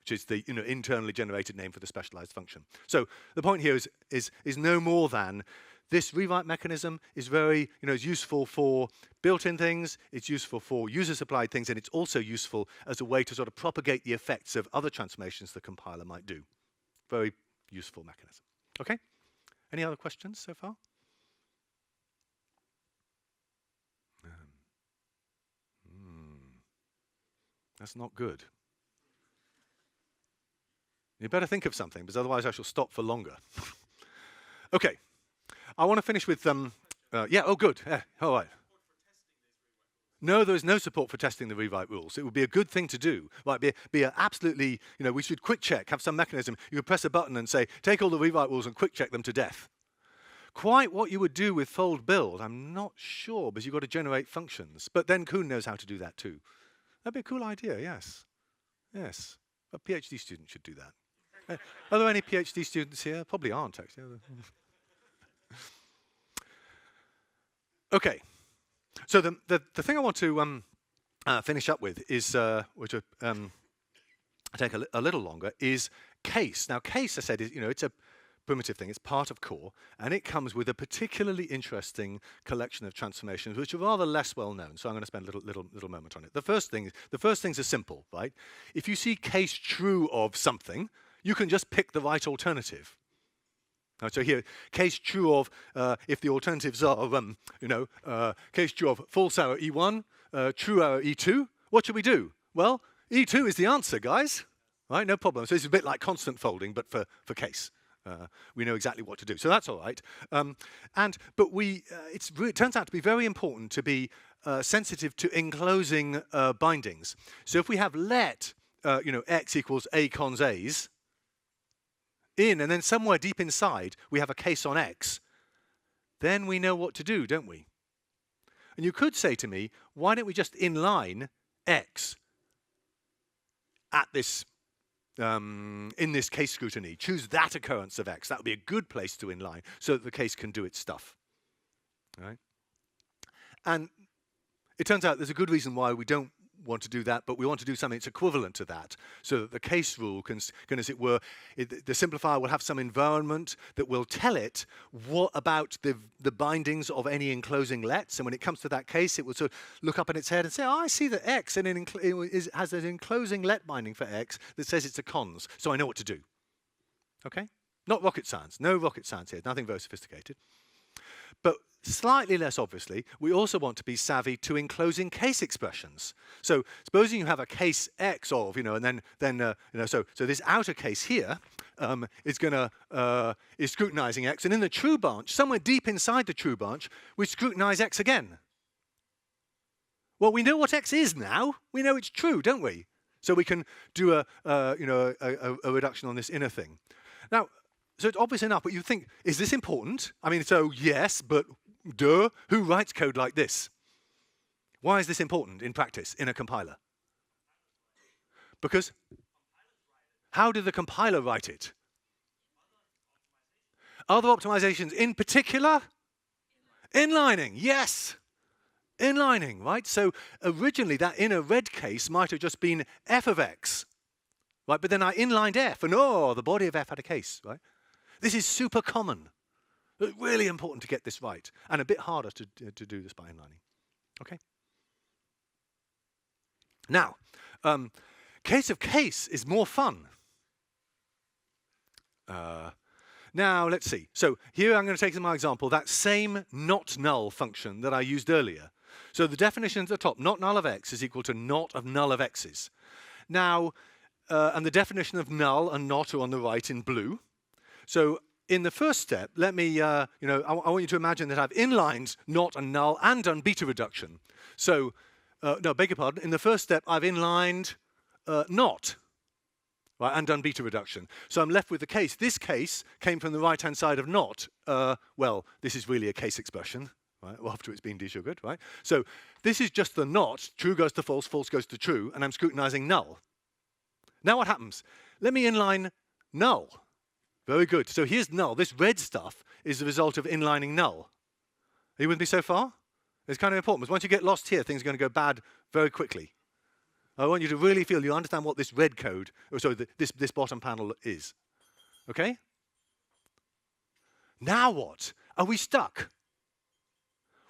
which is the internally generated name for the specialized function. So the point here is no more than this rewrite mechanism is very is useful for built-in things, it's useful for user-supplied things, and it's also useful as a way to sort of propagate the effects of other transformations the compiler might do. Very useful mechanism. Okay? Any other questions so far? That's not good. You better think of something, because otherwise I shall stop for longer. Okay. I want to finish with, yeah, oh good, yeah, all right. No, there is no support for testing the rewrite rules. It would be a good thing to do. Right, be a absolutely, we should quick check, have some mechanism. You could press a button and say, take all the rewrite rules and quick check them to death. Quite what you would do with fold build, I'm not sure, because you've got to generate functions. But then Kuhn knows how to do that too. That'd be a cool idea, yes. Yes. A PhD student should do that. Are there any PhD students here? Probably aren't, actually. Okay. So the thing I want to finish up with is, which will take a little longer, is case. Now, case, I said, is, it's a primitive thing. It's part of core, and it comes with a particularly interesting collection of transformations, which are rather less well known. So I'm going to spend a little moment on it. The first things are simple, right? If you see case true of something, you can just pick the right alternative. So here, case true of if the alternatives are, case true of false arrow E1, true arrow E2. What should we do? Well, E2 is the answer, guys. Right? No problem. So it's a bit like constant folding, but for case. We know exactly what to do. So that's all right. But it turns out to be very important to be sensitive to enclosing bindings. So if we have let, x equals a cons a's, and then somewhere deep inside we have a case on x, then we know what to do, don't we? And you could say to me, why don't we just inline x at this, in this case scrutiny? Choose that occurrence of x. That would be a good place to inline so that the case can do its stuff. Right? And it turns out there's a good reason why we don't want to do that, but we want to do something that's equivalent to that, so that the case rule can as it were, the simplifier will have some environment that will tell it what about the bindings of any enclosing lets, and when it comes to that case, it will sort of look up in its head and say, oh, I see that x and it has an enclosing let binding for x that says it's a cons, so I know what to do. Okay? Not rocket science. No rocket science here. Nothing very sophisticated. But slightly less obviously, we also want to be savvy to enclosing case expressions. So supposing you have a case x of, and then so this outer case here is scrutinizing x, and in the true branch, somewhere deep inside the true branch, we scrutinize x again. Well, we know what x is now. We know it's true, don't we? So we can do a reduction on this inner thing. Now, so it's obvious enough, but you think, is this important? I mean, so yes, but duh, who writes code like this? Why is this important in practice, in a compiler? Because how did the compiler write it? Other optimizations, in particular? Inlining, yes. Inlining, right? So originally that inner red case might have just been f of x, right? But then I inlined f, and the body of f had a case, right? This is super common. It's really important to get this right, and a bit harder to do this by inlining. Okay. Now, case of case is more fun. Now, let's see. So here I'm going to take as my example that same not null function that I used earlier. So the definition at the top, not null of x is equal to not of null of x's. Now, and the definition of null and not are on the right in blue. So in the first step, let me, I want you to imagine that I've inlined not and null and done beta reduction. So, no, beg your pardon. In the first step, I've inlined not, right, and done beta reduction. So I'm left with the case. This case came from the right-hand side of not. Well, this is really a case expression, right, after it's been desugared, right? So this is just the not. True goes to false, false goes to true, and I'm scrutinizing null. Now what happens? Let me inline null. Very good. So here's null. This red stuff is the result of inlining null. Are you with me so far? It's kind of important, because once you get lost here, things are going to go bad very quickly. I want you to really feel you understand what this red code, or sorry, this bottom panel is. Okay? Now what? Are we stuck?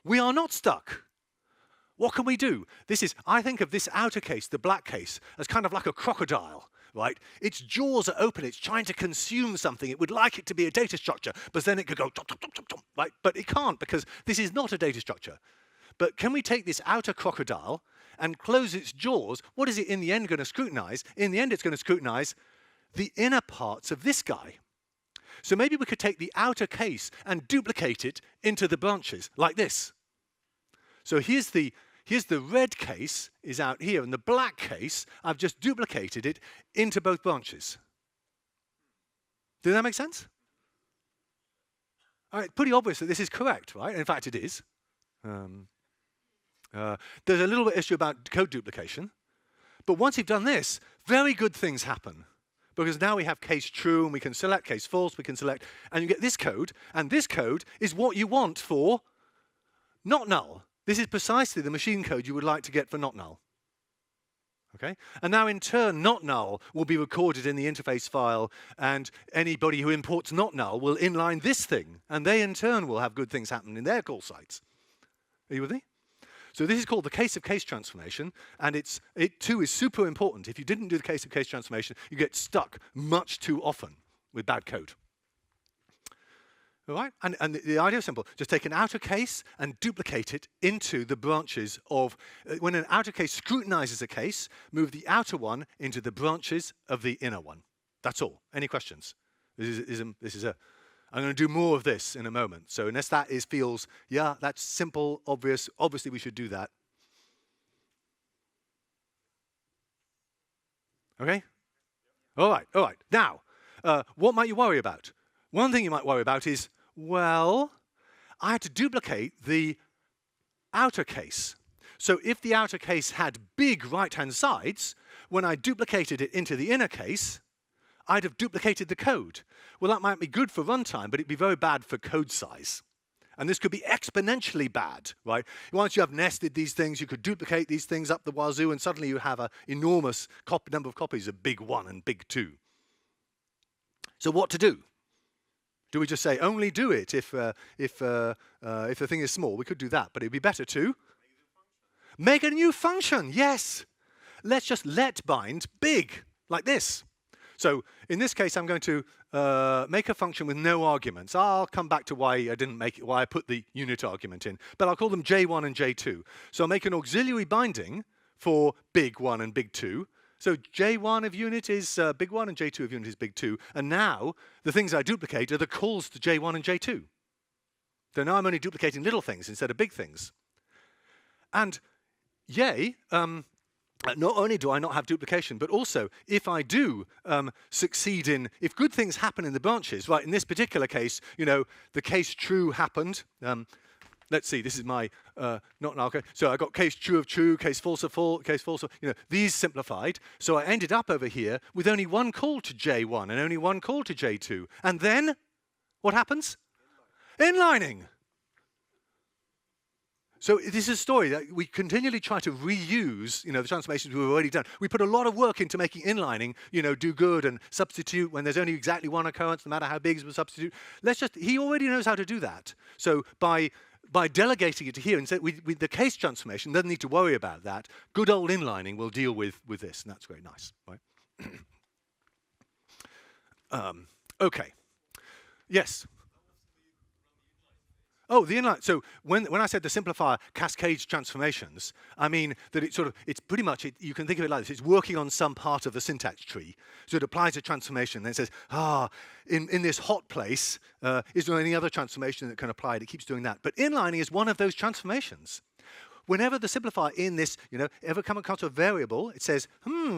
We are not stuck. What can we do? I think of this outer case, the black case, as kind of like a crocodile. Right? Its jaws are open, it's trying to consume something. It would like it to be a data structure, but then it could go, chomp, chomp, chomp, chomp, right? But it can't, because this is not a data structure. But can we take this outer crocodile and close its jaws? What is it in the end going to scrutinize? In the end, it's going to scrutinize the inner parts of this guy. So maybe we could take the outer case and duplicate it into the branches, like this. So here's the red case is out here, and the black case, I've just duplicated it into both branches. Does that make sense? All right, pretty obvious that this is correct, right? In fact, it is. There's a little bit issue about code duplication, But once you've done this, very good things happen. Because now we have case true, and we can select case false, we can select, and you get this code, and this code is what you want for not null. This is precisely the machine code you would like to get for not null. Okay? And now in turn, not null will be recorded in the interface file, and anybody who imports not null will inline this thing, and they in turn will have good things happen in their call sites. Are you with me? So this is called the case-of-case transformation, and it too is super important. If you didn't do the case-of-case transformation, you get stuck much too often with bad code. All right? And the idea is simple. Just take an outer case and duplicate it into the branches of, when an outer case scrutinizes a case, move the outer one into the branches of the inner one. That's all. Any questions? I'm going to do more of this in a moment. So unless that feels, yeah, that's simple, obvious, obviously we should do that. Okay? All right, all right. Now, what might you worry about? One thing you might worry about is, well, I had to duplicate the outer case. So if the outer case had big right-hand sides, when I duplicated it into the inner case, I'd have duplicated the code. Well, that might be good for runtime, but it'd be very bad for code size. And this could be exponentially bad, right? Once you have nested these things, you could duplicate these things up the wazoo, and suddenly you have an enormous number of copies of big 1 and big 2. So what to do? Do we just say, only do it if the thing is small? We could do that, but it'd be better to make a new function. Yes. Let's just let bind big, like this. So in this case, I'm going to make a function with no arguments. I'll come back to why I didn't make it, why I put the unit argument in. But I'll call them J1 and J2. So I'll make an auxiliary binding for big 1 and big 2. So J1 of unit is big 1 and J2 of unit is big 2. And now the things I duplicate are the calls to J1 and J2. So now I'm only duplicating little things instead of big things. And yay, not only do I not have duplication, but also if I do succeed if good things happen in the branches, right, in this particular case, you know, the case true happened. Let's see, this is my not null. Okay. So I got case true of true, case false of false, case false of, you know, these simplified. So I ended up over here with only one call to J1 and only one call to J2. And then what happens? Inlining. So this is a story that we continually try to reuse, you know, the transformations we've already done. We put a lot of work into making inlining, you know, do good and substitute when there's only exactly one occurrence, no matter how big is the substitute. He already knows how to do that. So by delegating it to here, and so with the case transformation, doesn't need to worry about that. Good old inlining will deal with this, and that's very nice, right? Okay. Yes. Oh, the inline. So when I said the simplifier cascades transformations, I mean that it's pretty much, you can think of it like this. It's working on some part of the syntax tree. So it applies a transformation, then it says, in this hot place, is there any other transformation that can apply it? It keeps doing that. But inlining is one of those transformations. Whenever the simplifier in this, you know, ever come across a variable, it says,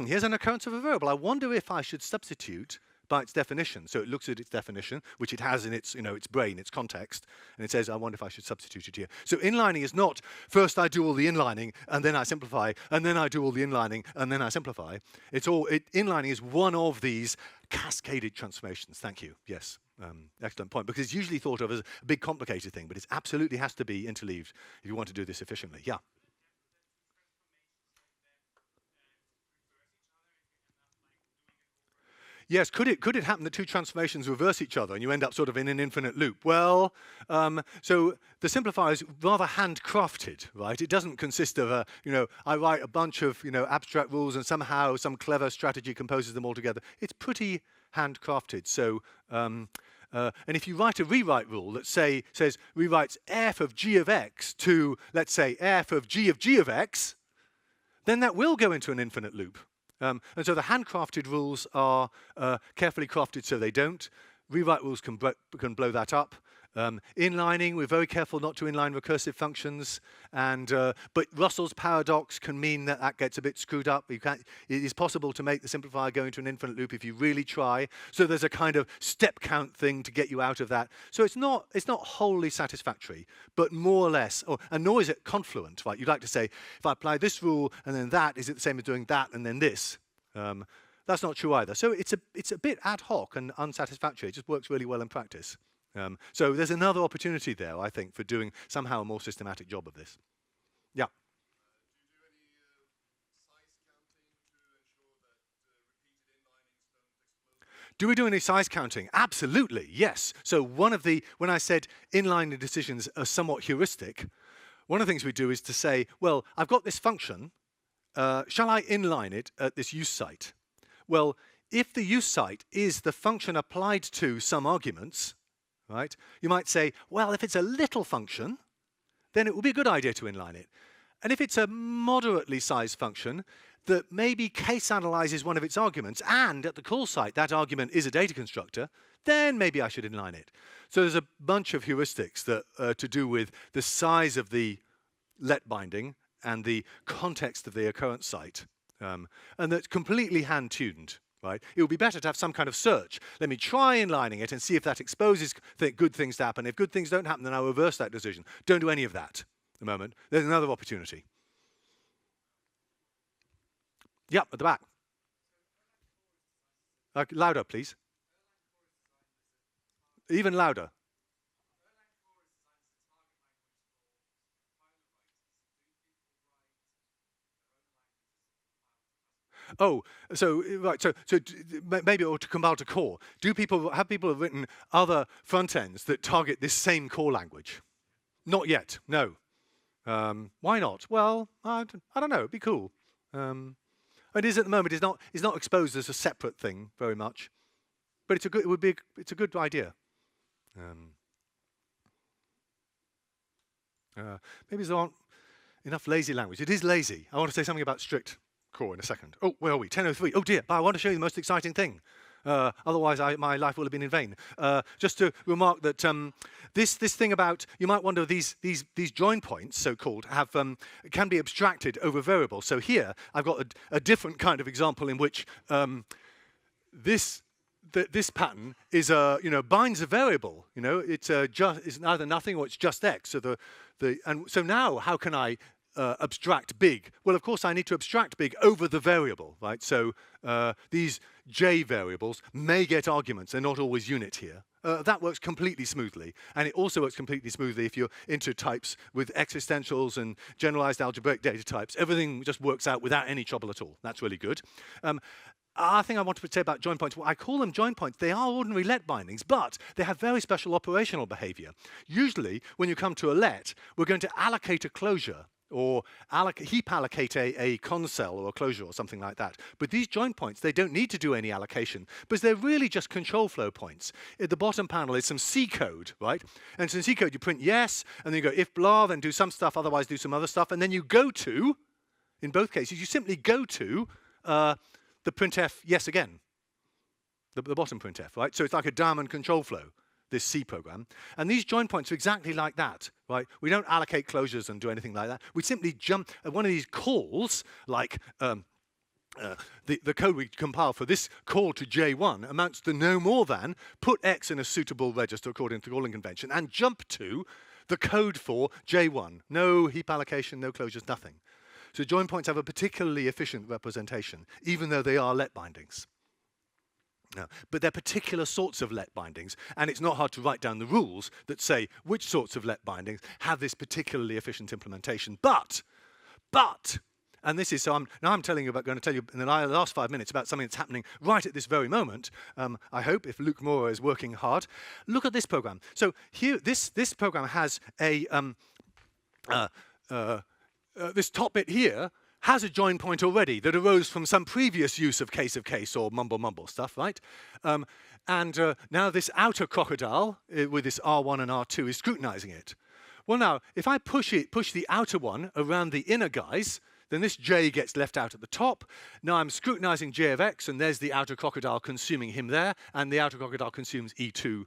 here's an occurrence of a variable. I wonder if I should substitute by its definition. So it looks at its definition, which it has in its, you know, its brain, its context, and it says, I wonder if I should substitute it here. So inlining is not, first I do all the inlining, and then I simplify, and then I do all the inlining, and then I simplify. Inlining is one of these cascaded transformations. Thank you. Yes. Excellent point. Because it's usually thought of as a big complicated thing, but it absolutely has to be interleaved if you want to do this efficiently. Yeah. Yes, could it happen that two transformations reverse each other and you end up sort of in an infinite loop? Well, so the simplifier is rather handcrafted, right? It doesn't consist of I write a bunch of, abstract rules and somehow some clever strategy composes them all together. It's pretty handcrafted. So, and if you write a rewrite rule that says rewrites f of g of x to, let's say, f of g of x, then that will go into an infinite loop. And so the handcrafted rules are carefully crafted so they don't. Rewrite rules can blow that up. Inlining, we're very careful not to inline recursive functions, and but Russell's paradox can mean that that gets a bit screwed up. It is possible to make the simplifier go into an infinite loop if you really try. So there's a kind of step count thing to get you out of that. So it's not wholly satisfactory, but more or less, and nor is it confluent, right? You'd like to say, if I apply this rule and then that, is it the same as doing that and then this? That's not true either. So it's a bit ad hoc and unsatisfactory. It just works really well in practice. So there's another opportunity there, I think, for doing somehow a more systematic job of this. Yeah. Do we do any size counting? Absolutely, yes. So when I said inlining decisions are somewhat heuristic, one of the things we do is to say, well, I've got this function. Shall I inline it at this use site? Well, if the use site is the function applied to some arguments, right, you might say, well, if it's a little function, then it would be a good idea to inline it. And if it's a moderately sized function that maybe case analyzes one of its arguments, and at the call site that argument is a data constructor, then maybe I should inline it. So there's a bunch of heuristics that to do with the size of the let binding and the context of the occurrence site, and that's completely hand-tuned. Right? It would be better to have some kind of search. Let me try inlining it and see if that exposes good things to happen. If good things don't happen, then I'll reverse that decision. Don't do any of that at the moment. There's another opportunity. Yep, at the back. Louder, please. Even louder. Oh, so right. So maybe or to compile to core. Have people written other front ends that target this same core language? Not yet. No. Why not? Well, I don't know. It'd be cool. It is at the moment. It's not exposed as a separate thing very much, but it's a good idea. Maybe there aren't enough lazy language. It is lazy. I want to say something about strict core in a second. Oh, where are we? 10:03. Oh dear, but I want to show you the most exciting thing. Otherwise, my life will have been in vain. Just to remark that this thing about, you might wonder, these join points, so-called, can be abstracted over variables. So here, I've got a different kind of example in which this pattern is binds a variable. It's either nothing or it's just x. So now how can I abstract big? Well, of course, I need to abstract big over the variable, right? So these j variables may get arguments. They're not always unit here. That works completely smoothly. And it also works completely smoothly if you're into types with existentials and generalized algebraic data types. Everything just works out without any trouble at all. That's really good. Other thing I want to say about join points, well, I call them join points. They are ordinary let bindings, but they have very special operational behavior. Usually, when you come to a let, we're going to allocate a closure or heap allocate a console or a closure or something like that. But these join points, they don't need to do any allocation, because they're really just control flow points. At the bottom panel is some C code, right? And so in C code, you print yes, and then you go if blah, then do some stuff, otherwise do some other stuff, and then you go to, in both cases, you simply go to the printf yes again, the bottom printf, right? So it's like a diamond control flow, this C program. And these join points are exactly like that, right? We don't allocate closures and do anything like that. We simply jump at one of these calls, like the code we compile for this call to J1 amounts to no more than put X in a suitable register according to the calling convention and jump to the code for J1. No heap allocation, no closures, nothing. So join points have a particularly efficient representation, even though they are let bindings. But they're particular sorts of let bindings, and it's not hard to write down the rules that say which sorts of let bindings have this particularly efficient implementation. But, and this is, so I'm going to tell you in the last 5 minutes about something that's happening right at this very moment. I hope, if Luke Moore is working hard. Look at this program. So here, this program has this top bit here has a join point already that arose from some previous use of case or mumble stuff, right? Now this outer crocodile with this R1 and R2 is scrutinizing it. Well, now, if I push the outer one around the inner guys, then this J gets left out at the top. Now I'm scrutinizing J of X, and there's the outer crocodile consuming him there, and the outer crocodile consumes E2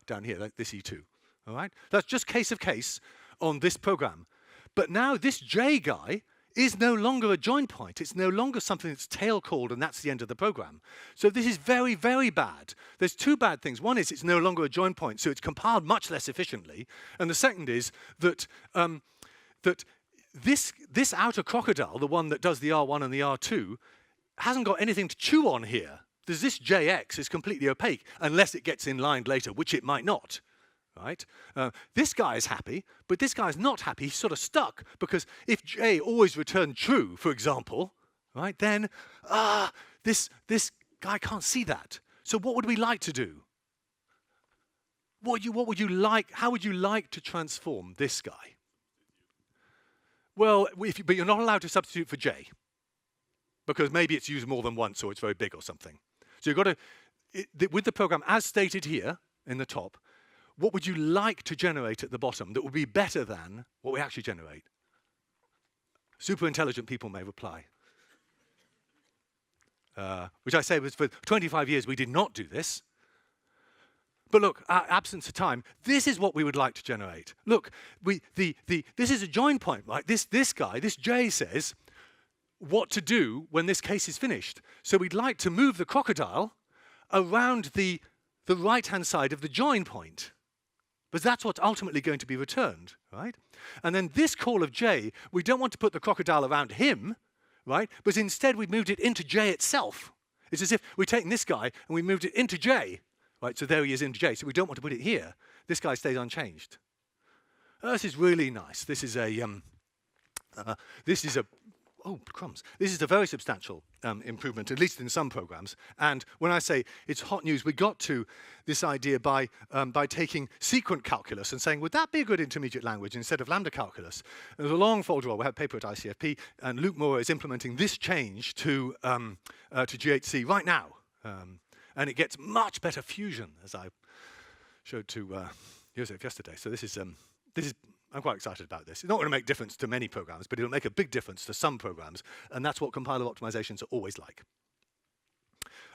down here, like this E2. All right? That's just case of case on this program. But now this J guy is no longer a join point. It's no longer something that's tail called and that's the end of the program. So this is very, very bad. There's two bad things. One is it's no longer a join point, so it's compiled much less efficiently. And the second is that, that this outer crocodile, the one that does the R1 and the R2, hasn't got anything to chew on here. There's this JX is completely opaque, unless it gets inlined later, which it might not. Right? This guy is happy, but this guy is not happy. He's sort of stuck, because if J always returned true, for example, right, then this guy can't see that. So what would we like to do? What would you like? How would you like to transform this guy? Well, but you're not allowed to substitute for J, because maybe it's used more than once or it's very big or something. So you've got to, with the program as stated here in the top, what would you like to generate at the bottom that would be better than what we actually generate? Super intelligent people may reply. Which I say was for 25 years we did not do this. But look, absence of time, this is what we would like to generate. Look, this is a join point, right? This guy, this J says what to do when this case is finished. So we'd like to move the crocodile around the right-hand side of the join point. But that's what's ultimately going to be returned, right? And then this call of J, we don't want to put the crocodile around him, right? But instead we moved it into J itself. It's as if we're taking this guy and we moved it into J, right? So there he is in J. So we don't want to put it here. This guy stays unchanged. This is really nice. This is a oh, crumbs. This is a very substantial improvement, at least in some programs. And when I say it's hot news, we got to this idea by taking sequent calculus and saying, would that be a good intermediate language instead of lambda calculus? There was a long folder. We had a paper at ICFP, and Luke Moore is implementing this change to GHC right now. And it gets much better fusion, as I showed to Joseph yesterday. So this is I'm quite excited about this. It's not going to make a difference to many programs, but it'll make a big difference to some programs, and that's what compiler optimizations are always like.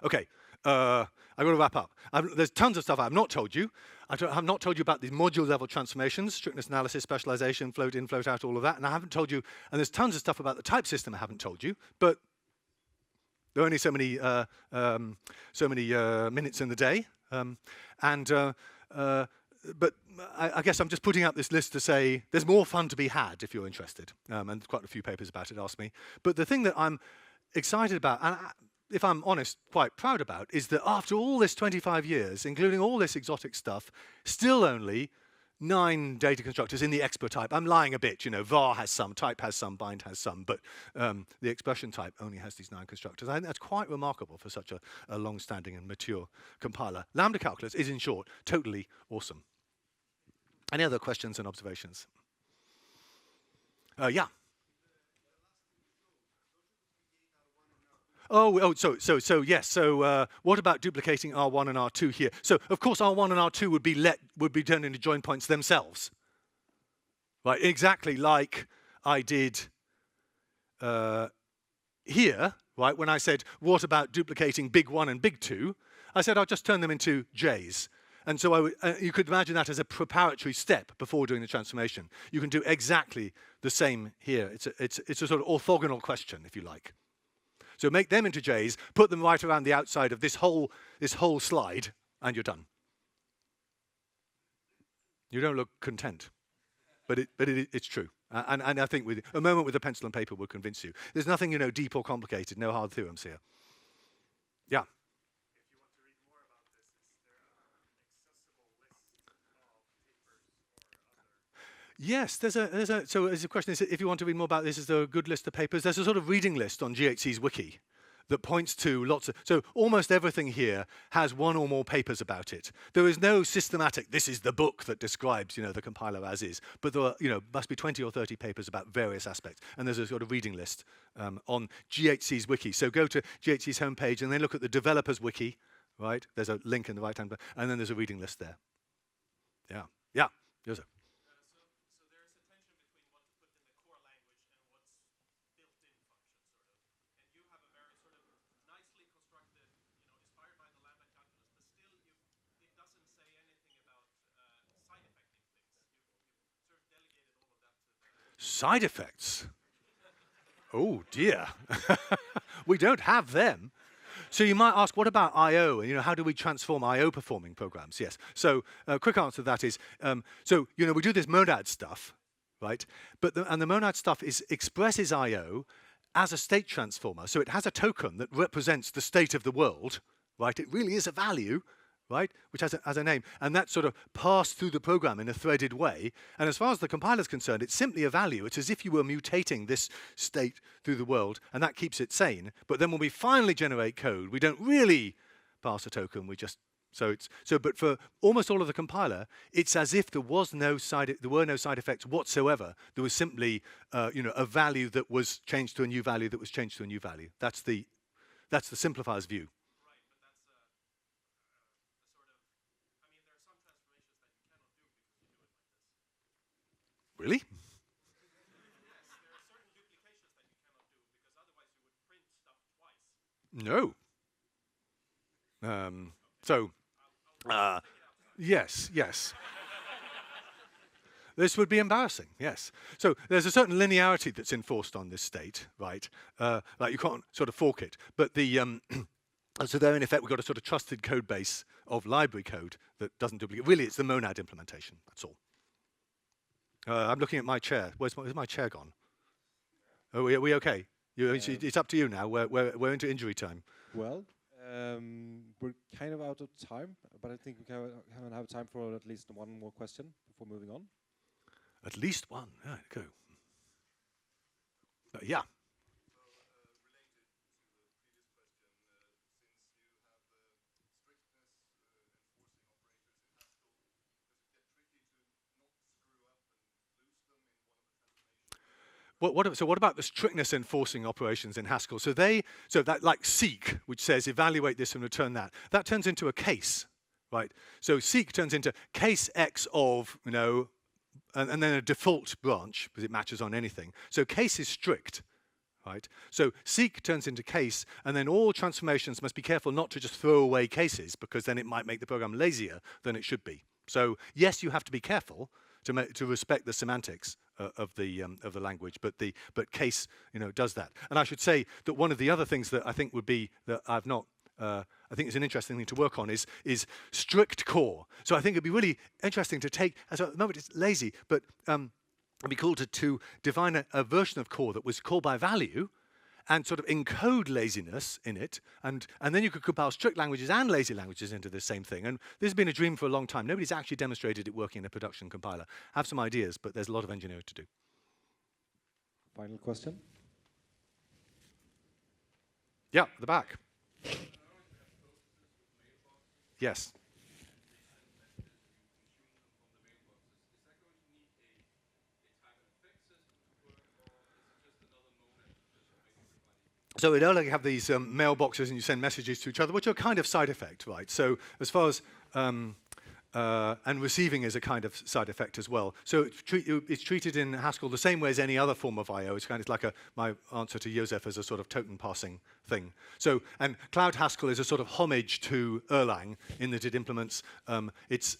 Okay, I've got to wrap up. There's tons of stuff I've not told you. I have not told you about these module level transformations, strictness analysis, specialization, float in, float out, all of that, and I haven't told you, and there's tons of stuff about the type system I haven't told you, but there are only so many minutes in the day, but I guess I'm just putting out this list to say there's more fun to be had if you're interested. And quite a few papers about it ask me. But the thing that I'm excited about, and if I'm honest, quite proud about, is that after all this 25 years, including all this exotic stuff, still only 9 data constructors in the expert type. I'm lying a bit, you know, var has some, type has some, bind has some, but the expression type only has these 9 constructors. I think that's quite remarkable for such a long-standing and mature compiler. Lambda calculus is, in short, totally awesome. Any other questions and observations? Yeah. So yes. So what about duplicating R1 and R2 here? So of course R1 and R2 would be turned into join points themselves, right? Exactly like I did here, right? When I said what about duplicating big 1 and big 2, I said I'll just turn them into J's. And so you could imagine that as a preparatory step before doing the transformation. You can do exactly the same here. It's a sort of orthogonal question, if you like. So make them into J's, put them right around the outside of this whole slide, and you're done. You don't look content, but it's true. And I think with a moment with a pencil and paper will convince you. There's nothing, deep or complicated, no hard theorems here. Yeah. Yes, there's a question is if you want to read more about this, is there a good list of papers? There's a sort of reading list on GHC's wiki that points to lots of, so almost everything here has 1 or more papers about it. There is no systematic, this is the book that describes, the compiler as is, but there are, must be 20 or 30 papers about various aspects, and there's a sort of reading list on GHC's wiki. So go to GHC's homepage and then look at the developers wiki, right? There's a link in the right-hand, and then there's a reading list there. Yeah, Joseph. Side effects. Oh dear. We don't have them. So you might ask, what about I/O? You know, how do we transform I/O performing programs? Yes. So quick answer to that is, so you know, we do this monad stuff, right? But the monad stuff expresses I/O as a state transformer. So it has a token that represents the state of the world, right? It really is a value, right? Which has a name. And that's sort of passed through the program in a threaded way. And as far as the compiler is concerned, it's simply a value. It's as if you were mutating this state through the world, and that keeps it sane. But then when we finally generate code, we don't really pass a token. We just but for almost all of the compiler, it's as if there were no side effects whatsoever. There was simply you know, a value that was changed to a new value that was changed to a new value. That's the simplifier's view. Really? Yes, there are certain duplications that you cannot do because otherwise you would print stuff twice. No. Yes. This would be embarrassing, yes. So there's a certain linearity that's enforced on this state, right? Like you can't sort of fork it. But so there, in effect, we've got a sort of trusted code base of library code that doesn't duplicate. Really, it's the monad implementation, that's all. I'm looking at my chair. Where's my chair gone? Are we okay? It's up to you now. We're into injury time. Well, we're kind of out of time, but I think we can have time for at least one more question before moving on. At least one. Right, go. Yeah. So what about the strictness enforcing operations in Haskell? So that like seek, which says evaluate this and return that, that turns into a case, right? So seek turns into case X of, you know, and then a default branch because it matches on anything. So case is strict, right? So seek turns into case, and then all transformations must be careful not to just throw away cases because then it might make the program lazier than it should be. So yes, you have to be careful to respect the semantics of the language, but case, you know, does that. And I should say that one of the other things that I think would be that I've not I think is an interesting thing to work on is strict core. So I think it'd be really interesting to take, at the moment it's lazy, but it'd be cool to define a version of core that was call by value and sort of encode laziness in it, and then you could compile strict languages and lazy languages into the same thing. And this has been a dream for a long time. Nobody's actually demonstrated it working in a production compiler. I have some ideas, but there's a lot of engineering to do. Final question? Yeah, at the back. Yes. So in Erlang you have these mailboxes and you send messages to each other, which are kind of side effect, right? So as far as, and receiving is a kind of side effect as well. So it's treated in Haskell the same way as any other form of I/O. It's kind of like my answer to Joseph as a sort of token passing thing. So, and Cloud Haskell is a sort of homage to Erlang in that it implements its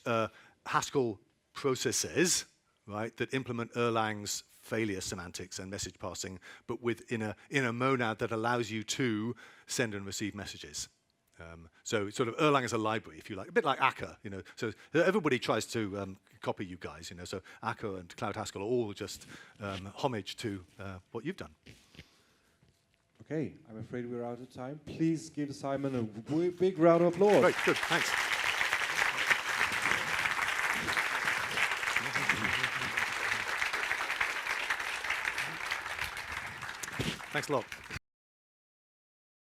Haskell processes, right, that implement Erlang's failure semantics and message passing, but in a monad that allows you to send and receive messages. So it's sort of Erlang as a library, if you like, a bit like Akka, you know. So everybody tries to copy you guys, you know. So Akka and Cloud Haskell are all just homage to what you've done. Okay, I'm afraid we're out of time. Please give Simon a big round of applause. Great, good, thanks. Thanks a lot.